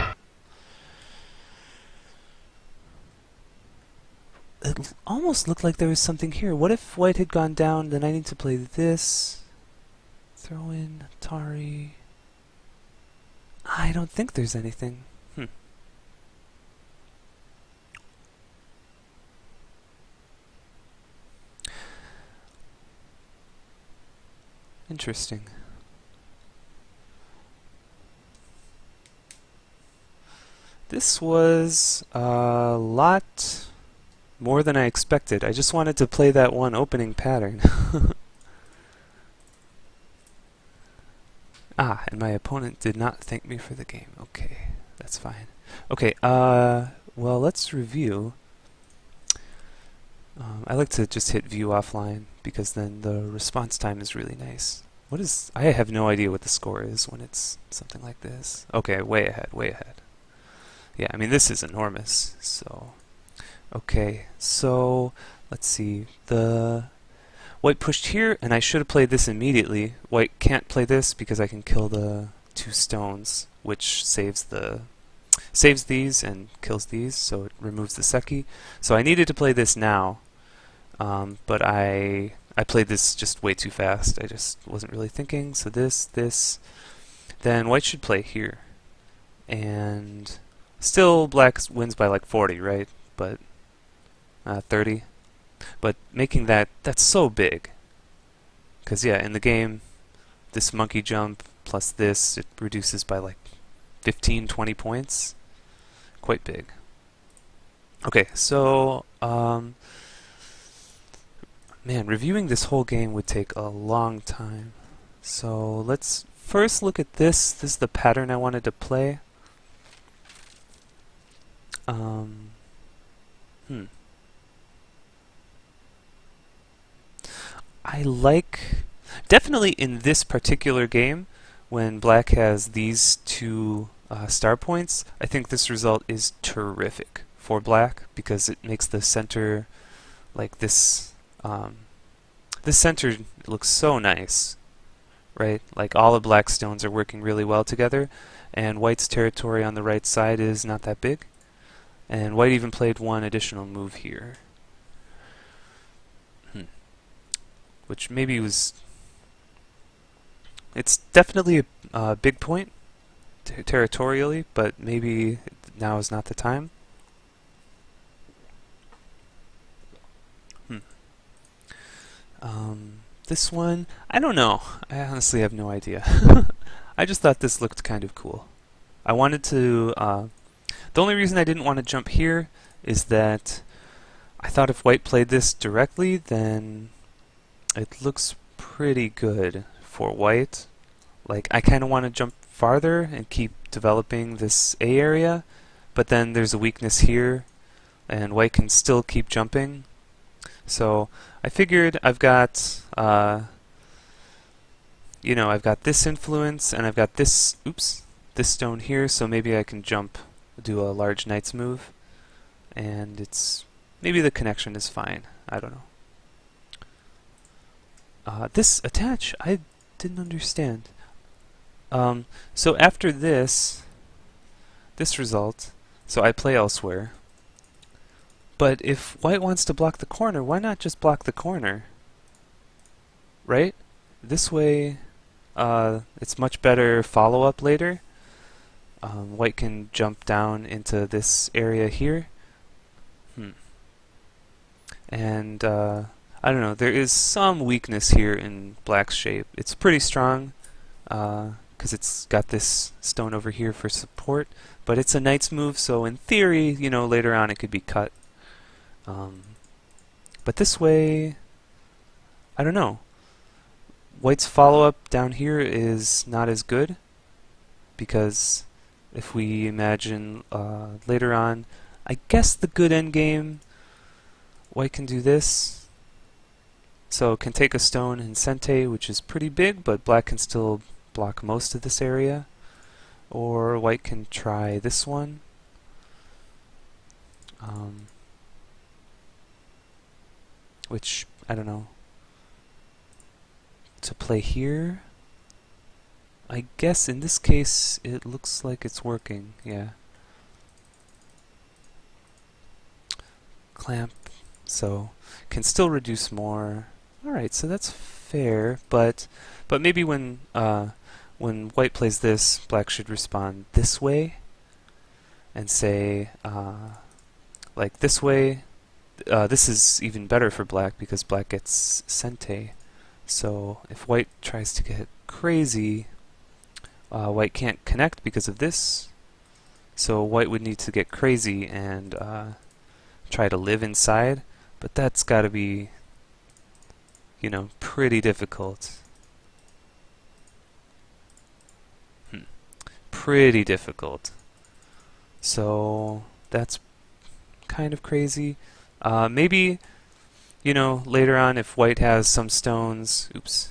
It almost looked like there was something here. What if white had gone down, then I need to play this, throw in, Atari. I don't think there's anything. Interesting. This was a lot more than I expected. I just wanted to play that one opening pattern. Ah, and my opponent did not thank me for the game. Okay, that's fine. Okay, well, let's review. I like to just hit view offline because then the response time is really nice. What is... I have no idea what the score is when it's something like this. Okay, way ahead, way ahead. Yeah, I mean, this is enormous, so... Okay, so let's see. The white pushed here, and I should have played this immediately. White can't play this because I can kill the 2 stones, which saves these and kills these, so it removes the seki. So I needed to play this now, but I played this just way too fast. I just wasn't really thinking. So this, then white should play here, and still black wins by like 40, right? But 30. But making that's so big. Because yeah, in the game, this monkey jump plus this, it reduces by like 15, 20 points. Quite big. Okay, so man, reviewing this whole game would take a long time. So let's first look at this. This is the pattern I wanted to play. I like, definitely in this particular game, when black has these 2 star points, I think this result is terrific for black because it makes the center like this. This center looks so nice, right? Like all of black's stones are working really well together, and white's territory on the right side is not that big. And white even played one additional move here, which maybe was... It's definitely a big point territorially, but maybe now is not the time. This one, I don't know. I honestly have no idea. I just thought this looked kind of cool. I wanted to... the only reason I didn't want to jump here is that I thought if white played this directly, then it looks pretty good for white. Like, I kind of want to jump farther and keep developing this A area, but then there's a weakness here, and white can still keep jumping. So I figured I've got you know, I've got this influence and I've got this, oops, this stone here, so maybe I can jump, do a large knight's move, and it's, maybe the connection is fine. I don't know. This attach, I didn't understand. So after this result, so I play elsewhere, but if white wants to block the corner, why not just block the corner? Right? This way, it's much better follow-up later. White can jump down into this area here. And I don't know, there is some weakness here in black's shape. It's pretty strong because it's got this stone over here for support, but it's a knight's move, so in theory, you know, later on it could be cut. But this way, I don't know. White's follow-up down here is not as good because if we imagine later on, I guess the good endgame, white can do this. So it can take a stone in Sente, which is pretty big, but black can still block most of this area. Or white can try this one. Which, I don't know. To play here, I guess in this case it looks like it's working, yeah. Clamp, so can still reduce more. Alright, so that's fair, but maybe when white plays this, black should respond this way and say like this way. This is even better for black because black gets Sente. So if white tries to get crazy, white can't connect because of this. So white would need to get crazy and try to live inside, but that's got to be, you know, pretty difficult. Pretty difficult. So that's kind of crazy. Maybe, you know, later on if white has some stones, oops,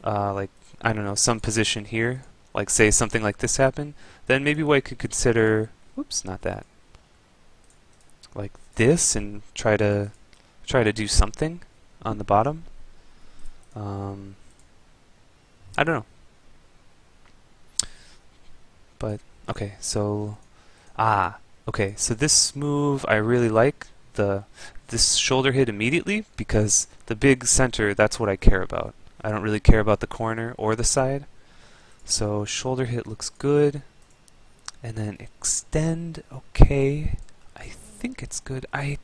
like, I don't know, some position here, like say something like this happened, then maybe white could consider, oops, not that, like this and try to do something on the bottom. I don't know. But, okay, so, okay, so this move I really like, this shoulder hit immediately, because the big center, that's what I care about. I don't really care about the corner or the side. So shoulder hit looks good. And then extend, okay. I think it's good. I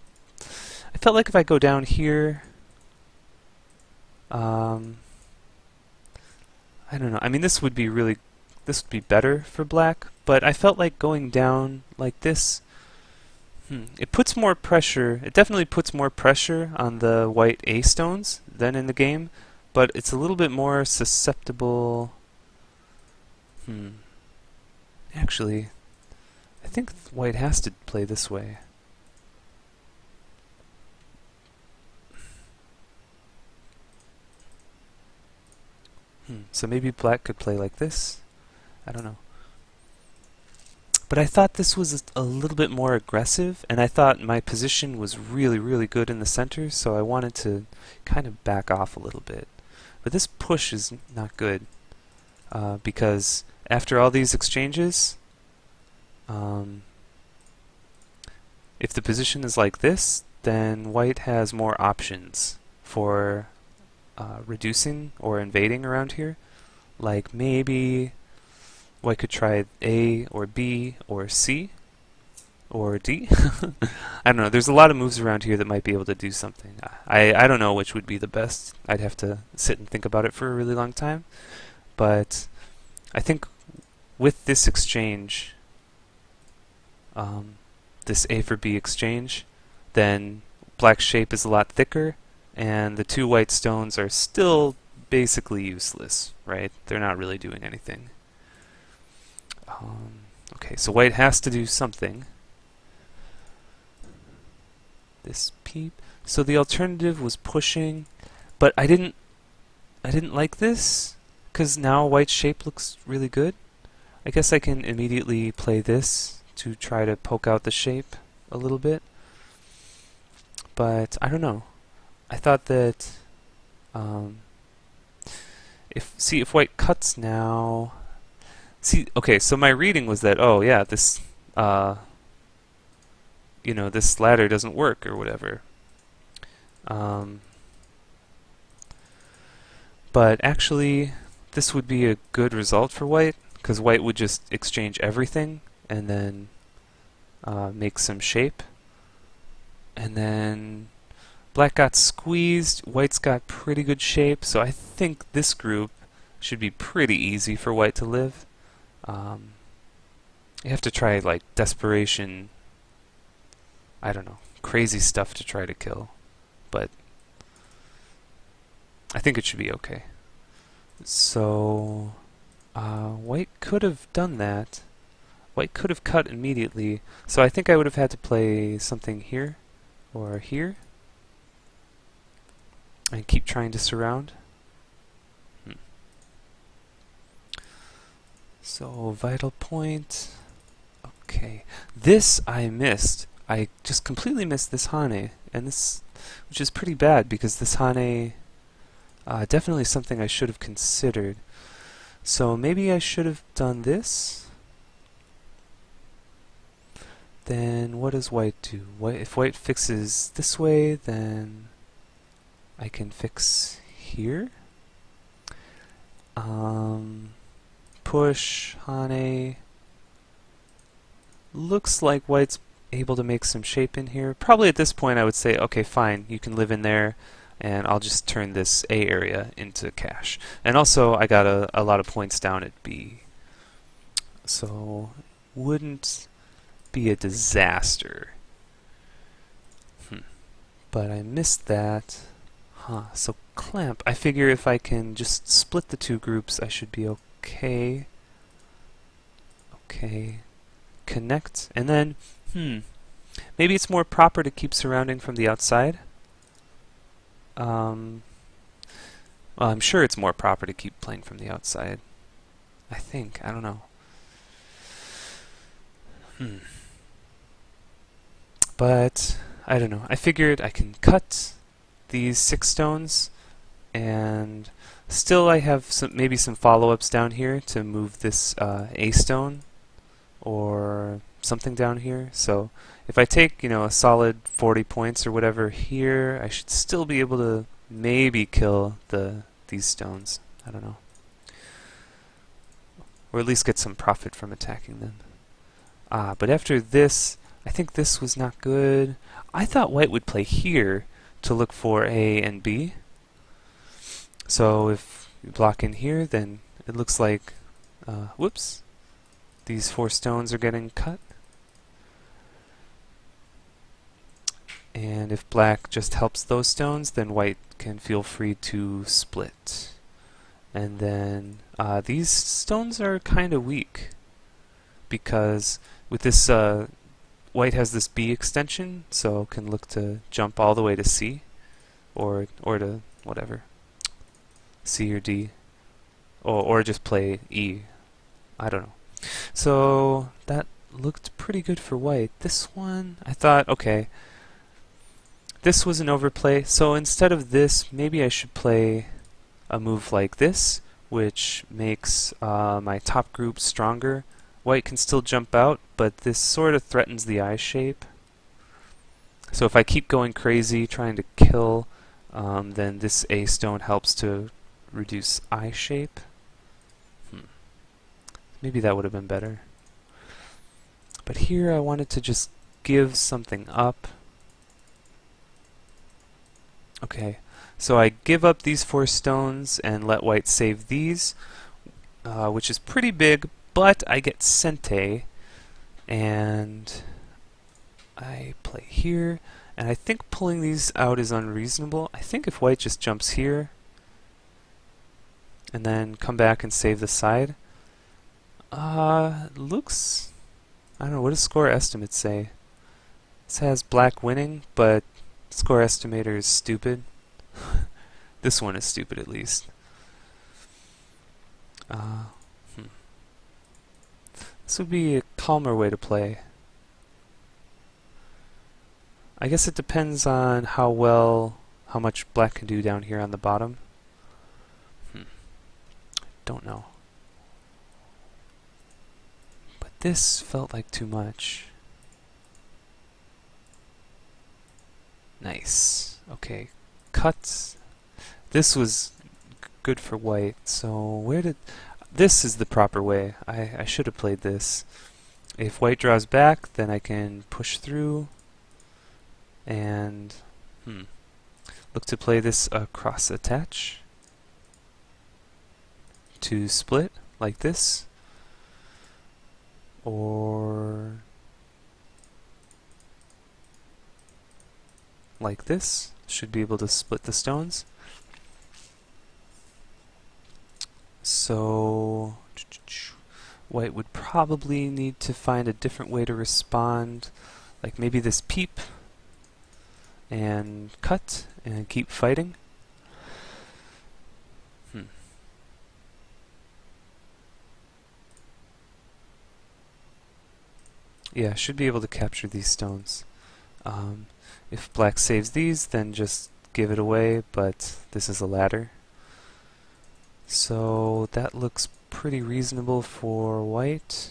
felt like if I go down here, I don't know. I mean, this would be better for black, but I felt like going down like this, it puts more pressure. It definitely puts more pressure on the white A stones than in the game, but it's a little bit more susceptible. Actually, I think white has to play this way. So maybe black could play like this. I don't know. But I thought this was a little bit more aggressive, and I thought my position was really, really good in the center, so I wanted to kind of back off a little bit. But this push is not good, because after all these exchanges, if the position is like this, then white has more options for reducing or invading around here. Like maybe white could try A or B or C or D. I don't know. There's a lot of moves around here that might be able to do something. I don't know which would be the best. I'd have to sit and think about it for a really long time. But I think with this exchange, this A for B exchange, then black's shape is a lot thicker, and the two white stones are still basically useless, right? They're not really doing anything. Okay, so white has to do something. This peep. So the alternative was pushing, but I didn't I didn't like this, because now white's shape looks really good. I guess I can immediately play this to try to poke out the shape a little bit. But I don't know. I thought that if white cuts now, okay, so my reading was that, oh yeah, this this ladder doesn't work or whatever. But actually, this would be a good result for white, because white would just exchange everything and then make some shape. And then black got squeezed, white's got pretty good shape, so I think this group should be pretty easy for white to live. You have to try like desperation, I don't know, crazy stuff to try to kill, but I think it should be okay. So white could have done that. White could have cut immediately, so I think I would have had to play something here or here and keep trying to surround. So vital point. Okay, this I missed. I just completely missed this Hane, and this, which is pretty bad because this Hane definitely something I should have considered. So maybe I should have done this. Then what does white do? If white fixes this way, then I can fix here. Push, Hane. Looks like white's able to make some shape in here. Probably at this point I would say, okay, fine, you can live in there, and I'll just turn this A area into cache. And also, I got a lot of points down at B. So, wouldn't be a disaster. But I missed that. So clamp. I figure if I can just split the two groups, I should be okay. Okay. Connect. And then, maybe it's more proper to keep surrounding from the outside. Well, I'm sure it's more proper to keep playing from the outside. I think. I don't know. But I don't know. I figured I can cut these 6 stones, and still I have maybe some follow-ups down here to move this A stone or something down here. So if I take, a solid 40 points or whatever here, I should still be able to maybe kill these stones. I don't know. Or at least get some profit from attacking them. But after this, I think this was not good. I thought white would play here to look for A and B. So if you block in here, then it looks like, whoops, these 4 stones are getting cut. And if black just helps those stones, then white can feel free to split. And then these stones are kind of weak, because with this white has this B extension, so can look to jump all the way to C, or to whatever, C or D, or just play E. I don't know. So that looked pretty good for white. This one, I thought, okay, this was an overplay, so instead of this, maybe I should play a move like this, which makes my top group stronger. White can still jump out, but this sort of threatens the eye shape. So if I keep going crazy trying to kill, then this A stone helps to reduce eye shape. Maybe that would have been better. But here I wanted to just give something up. Okay, so I give up these 4 stones and let white save these, which is pretty big, but I get Sente, and I play here, and I think pulling these out is unreasonable. I think if white just jumps here, and then come back and save the side, looks, I don't know, what does score estimate say? This has black winning, but score estimator is stupid. This one is stupid at least. Uh, hmm. This would be a calmer way to play. I guess it depends on how much black can do down here on the bottom. Don't know. But this felt like too much. Nice. Okay, cut. This was good for white, so this is the proper way. I should have played this. If white draws back, then I can push through and look to play this cross attach to split like this, or like this. Should be able to split the stones. So white would probably need to find a different way to respond, like maybe this peep and cut and keep fighting. Yeah, should be able to capture these stones. If black saves these, then just give it away, but this is a ladder. So that looks pretty reasonable for white.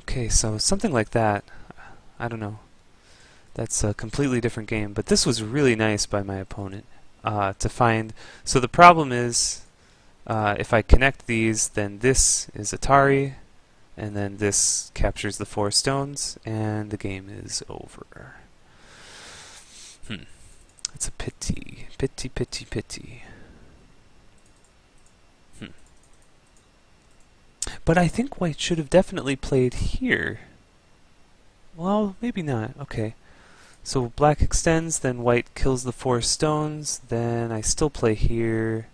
Okay, so something like that. I don't know. That's a completely different game, but this was really nice by my opponent to find. So the problem is, if I connect these, then this is Atari, and then this captures the 4 stones, and the game is over. It's a pity. Pity, pity, pity. But I think white should have definitely played here. Well, maybe not. Okay. So black extends, then white kills the 4 stones, then I still play here.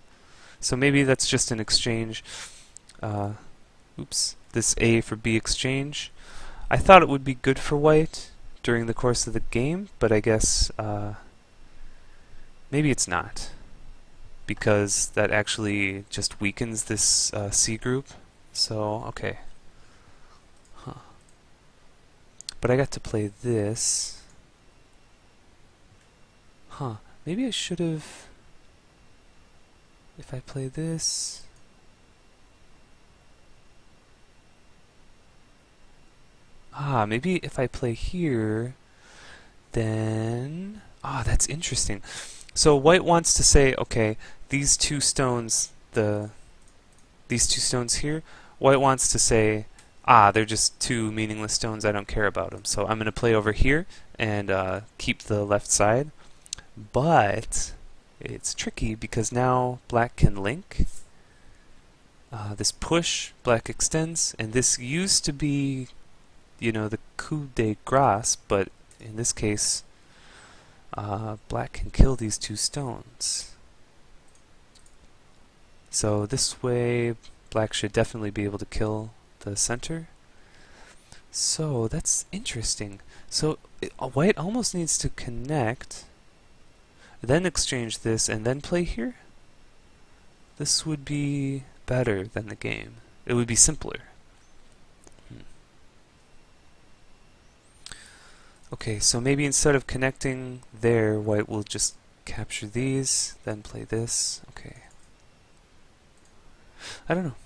So maybe that's just an exchange. This A for B exchange. I thought it would be good for white during the course of the game, but I guess maybe it's not, because that actually just weakens this C group. So, okay. But I got to play this. Maybe I should have... If I play this... maybe if I play here, then... that's interesting. So white wants to say, okay, these 2 stones, these 2 stones here, white wants to say, they're just 2 meaningless stones, I don't care about them. So I'm going to play over here and keep the left side. But it's tricky because now black can link. This push, black extends, and this used to be, the coup de grace, but in this case, black can kill these 2 stones. So this way, black should definitely be able to kill the center. So that's interesting. So white almost needs to connect, then exchange this, and then play here. This would be better than the game. It would be simpler. Okay, so maybe instead of connecting there, white will just capture these, then play this. Okay. I don't know.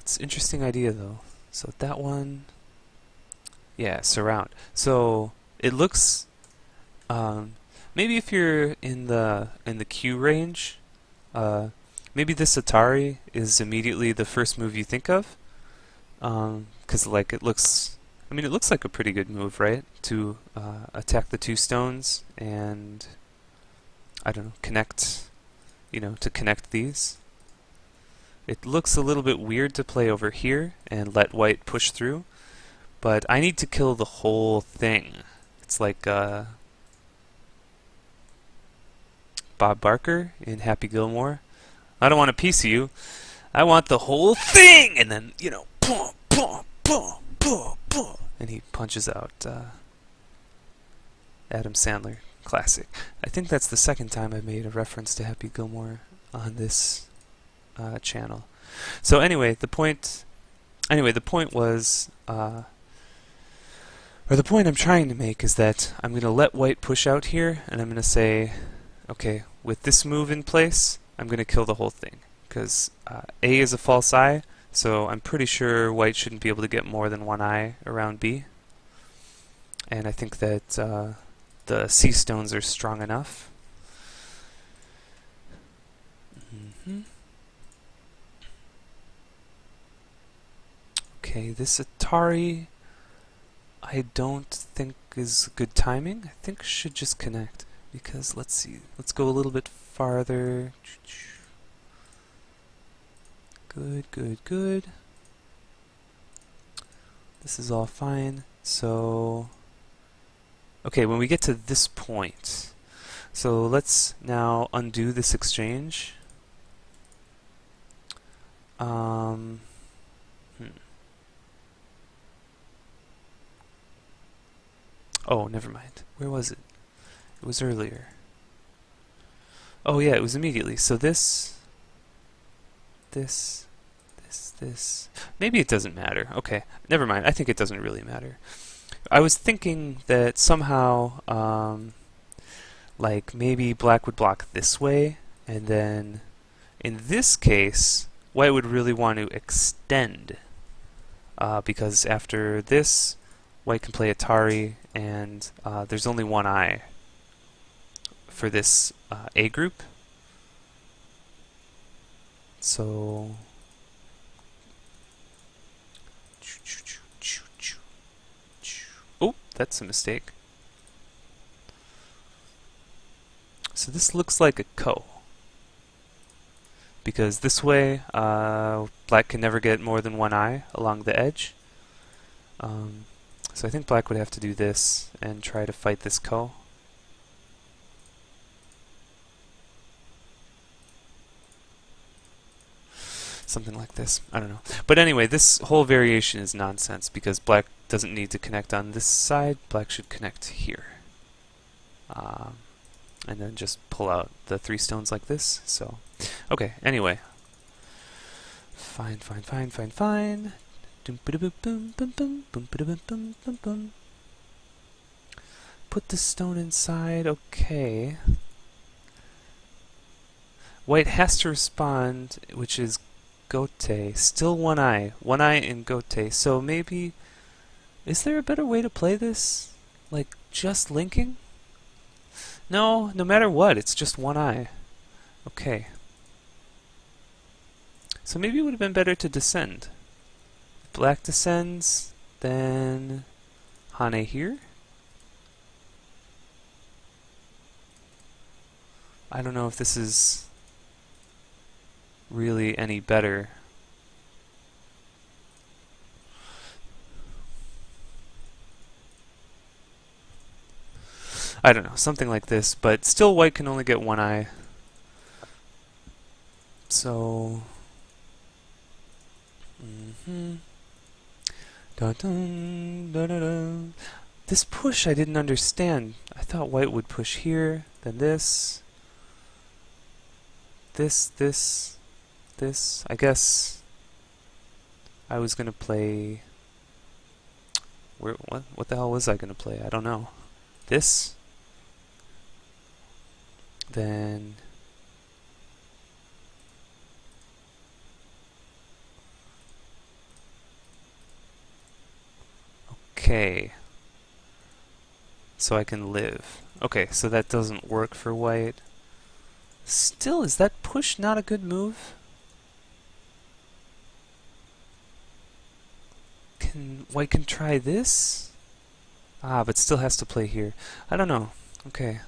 It's an interesting idea though. So that one, yeah, surround. So it looks, maybe if you're in the Q range, maybe this Atari is immediately the first move you think of, because like it looks like a pretty good move, right? To attack the 2 stones and I don't know, connect, to connect these. It looks a little bit weird to play over here and let white push through, but I need to kill the whole thing. It's like Bob Barker in Happy Gilmore. I don't want a piece of you. I want the whole thing! And then, boom, boom, boom, boom, boom. And he punches out Adam Sandler. Classic. I think that's the second time I made a reference to Happy Gilmore on this channel. So anyway, the point was, or the point I'm trying to make is that I'm going to let white push out here, and I'm going to say, okay, with this move in place, I'm going to kill the whole thing, because A is a false eye, so I'm pretty sure white shouldn't be able to get more than one eye around B. And I think that the C stones are strong enough. Okay, this Atari I don't think is good timing. I think should just connect, because let's see, let's go a little bit farther. Good, good, good. This is all fine. So, okay, when we get to this point, so let's now undo this exchange. Oh, never mind. Where was it? It was earlier. Oh yeah, it was immediately. So this. Maybe it doesn't matter. Okay, never mind. I think it doesn't really matter. I was thinking that somehow, like maybe black would block this way, and then in this case, white would really want to extend, because after this, white can play Atari, and there's only one eye for this A group. So oh, that's a mistake. So this looks like a ko, because this way black can never get more than one eye along the edge. So I think black would have to do this and try to fight this ko. Something like this. I don't know. But anyway, this whole variation is nonsense, because black doesn't need to connect on this side. Black should connect here. And then just pull out the 3 stones like this. So, okay, anyway. Fine, fine, fine, fine, fine. Put the stone inside. Okay. White has to respond, which is Gote. Still one eye in Gote. So maybe, is there a better way to play this? Like just linking? No, no matter what, it's just one eye. Okay. So maybe it would have been better to descend. If black descends, then Hane here. I don't know if this is really any better. I don't know, something like this, but still white can only get one eye. So this push I didn't understand. I thought white would push here, then this. This. I guess I was gonna play. What the hell was I gonna play? I don't know. This. Then okay. So I can live. Okay, so that doesn't work for white. Still, is that push not a good move? White can try this? Ah, but still has to play here. I don't know. Okay.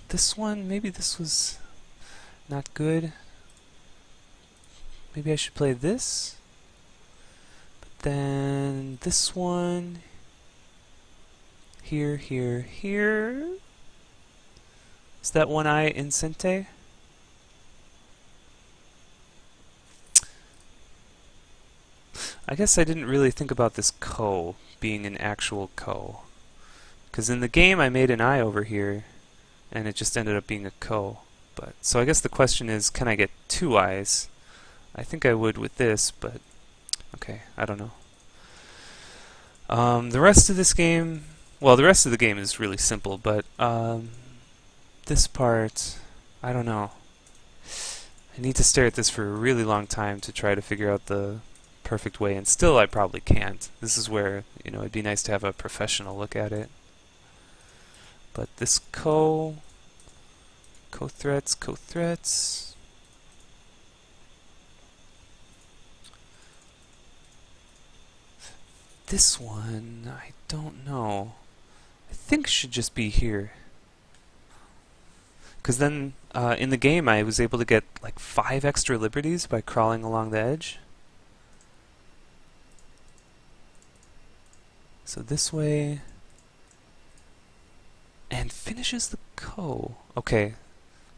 This one, maybe this was not good. Maybe I should play this. But then this one. Here. Is that one eye in Sente? I guess I didn't really think about this ko being an actual ko. Because in the game I made an I over here, and it just ended up being a ko. But so I guess the question is, can I get two I's? I think I would with this, but okay, I don't know. The rest of this game, well, the rest of the game is really simple, but this part, I don't know. I need to stare at this for a really long time to try to figure out the perfect way, and still I probably can't. This is where, you know, it'd be nice to have a professional look at it. But this co-threats. This one, I don't know. I think should just be here. Because then, in the game, I was able to get like 5 extra liberties by crawling along the edge. So this way, and finishes the ko. Okay,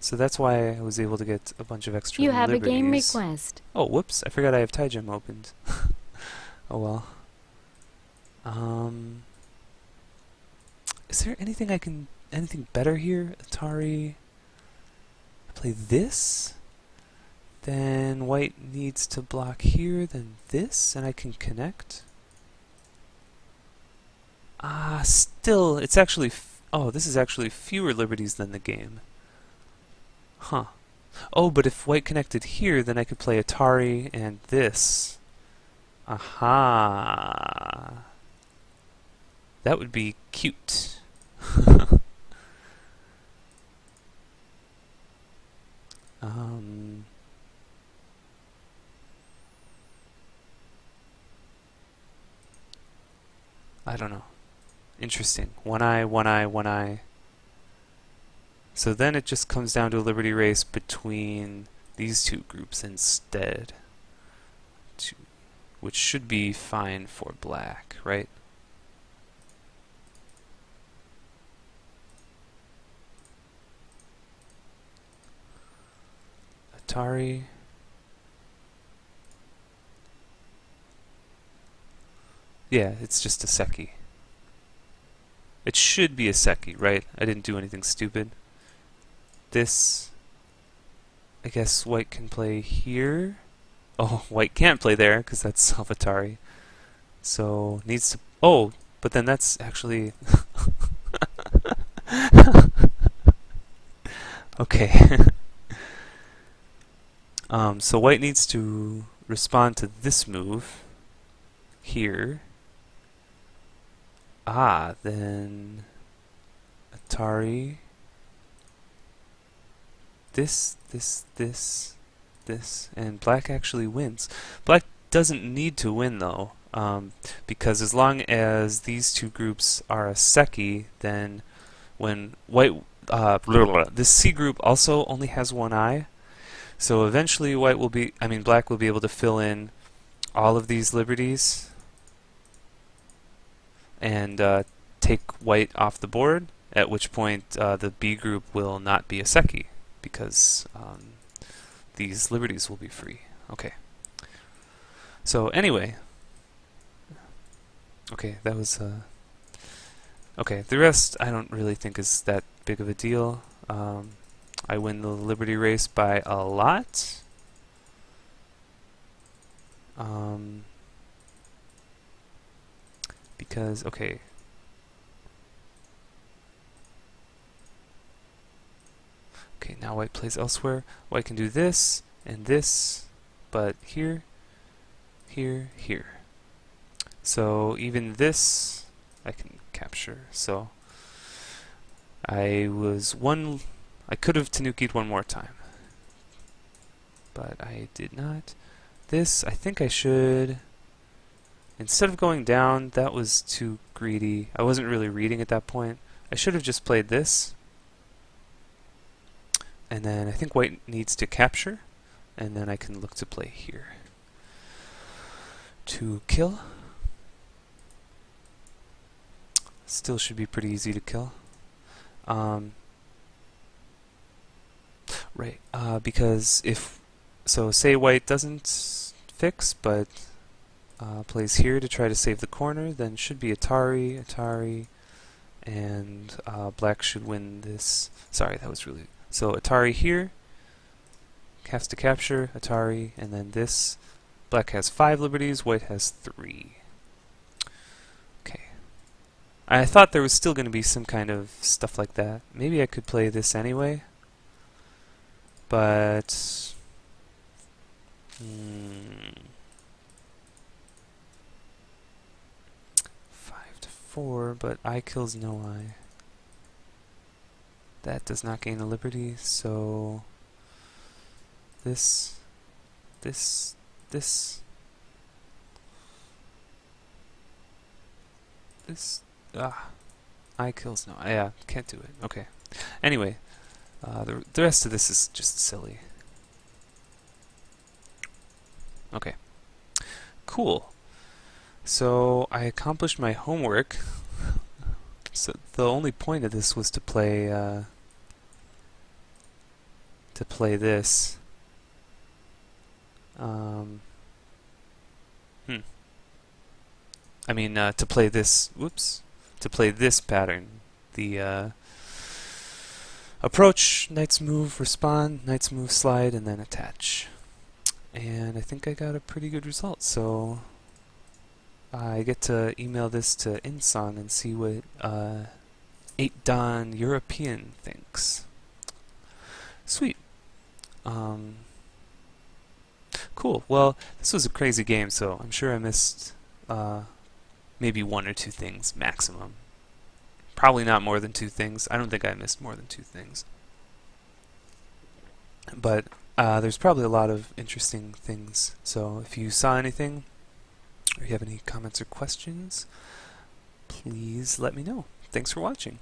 so that's why I was able to get a bunch of extra liberties.
You have a game request.
Oh, whoops! I forgot I have TieGem opened. Oh well. Is there anything anything better here? Atari. Play this. Then white needs to block here. Then this, and I can connect. Still, it's actually. Oh, this is actually fewer liberties than the game. Huh. Oh, but if white connected here, then I could play Atari and this. Aha. That would be cute. I don't know. Interesting. One eye, one eye, one eye. So then it just comes down to a liberty race between these two groups instead. Which should be fine for black, right? Atari. Yeah, it's just a Seki. It should be a Seki, right? I didn't do anything stupid. This, I guess white can play here. Oh, white can't play there because that's self-Atari. So needs to. Oh, but then that's actually. Okay. So white needs to respond to this move here. Then Atari. This, and black actually wins. Black doesn't need to win though, because as long as these two groups are a Seki, then when white, this C group also only has one eye, so eventually black will be able to fill in all of these liberties and take white off the board, at which point the B group will not be a Seki, because these liberties will be free. Okay. So anyway, okay, that was okay. The rest I don't really think is that big of a deal. I win the liberty race by a lot. Because okay. Okay, now white plays elsewhere. White can do this and this, but here, here, here. So even this I can capture. So I could have Tanuki'd one more time, but I did not. This, I think I should, instead of going down, that was too greedy. I wasn't really reading at that point. I should have just played this. And then I think white needs to capture, and then I can look to play here. To kill. Still should be pretty easy to kill. Right, because say white doesn't fix, but plays here to try to save the corner, then should be Atari, and black should win this. Sorry, that was really... So Atari here has to capture Atari, and then this. Black has 5 liberties, white has 3. Okay. I thought there was still going to be some kind of stuff like that. Maybe I could play this anyway, but... 5-4, but I kills no I. That does not gain a liberty, so... This... I kills no. Yeah, can't do it. Okay. Anyway, the rest of this is just silly. Okay. Cool. So I accomplished my homework. So the only point of this was to play this. I mean, to play this. Whoops. To play this pattern. The approach, knight's move, respond, knight's move, slide, and then attach. And I think I got a pretty good result. So I get to email this to Insong and see what 8Dan European thinks. Sweet. Cool. Well, this was a crazy game, so I'm sure I missed maybe 1 or 2 things maximum. Probably not more than 2 things. I don't think I missed more than 2 things. But there's probably a lot of interesting things. So if you saw anything, or you have any comments or questions, please let me know. Thanks for watching.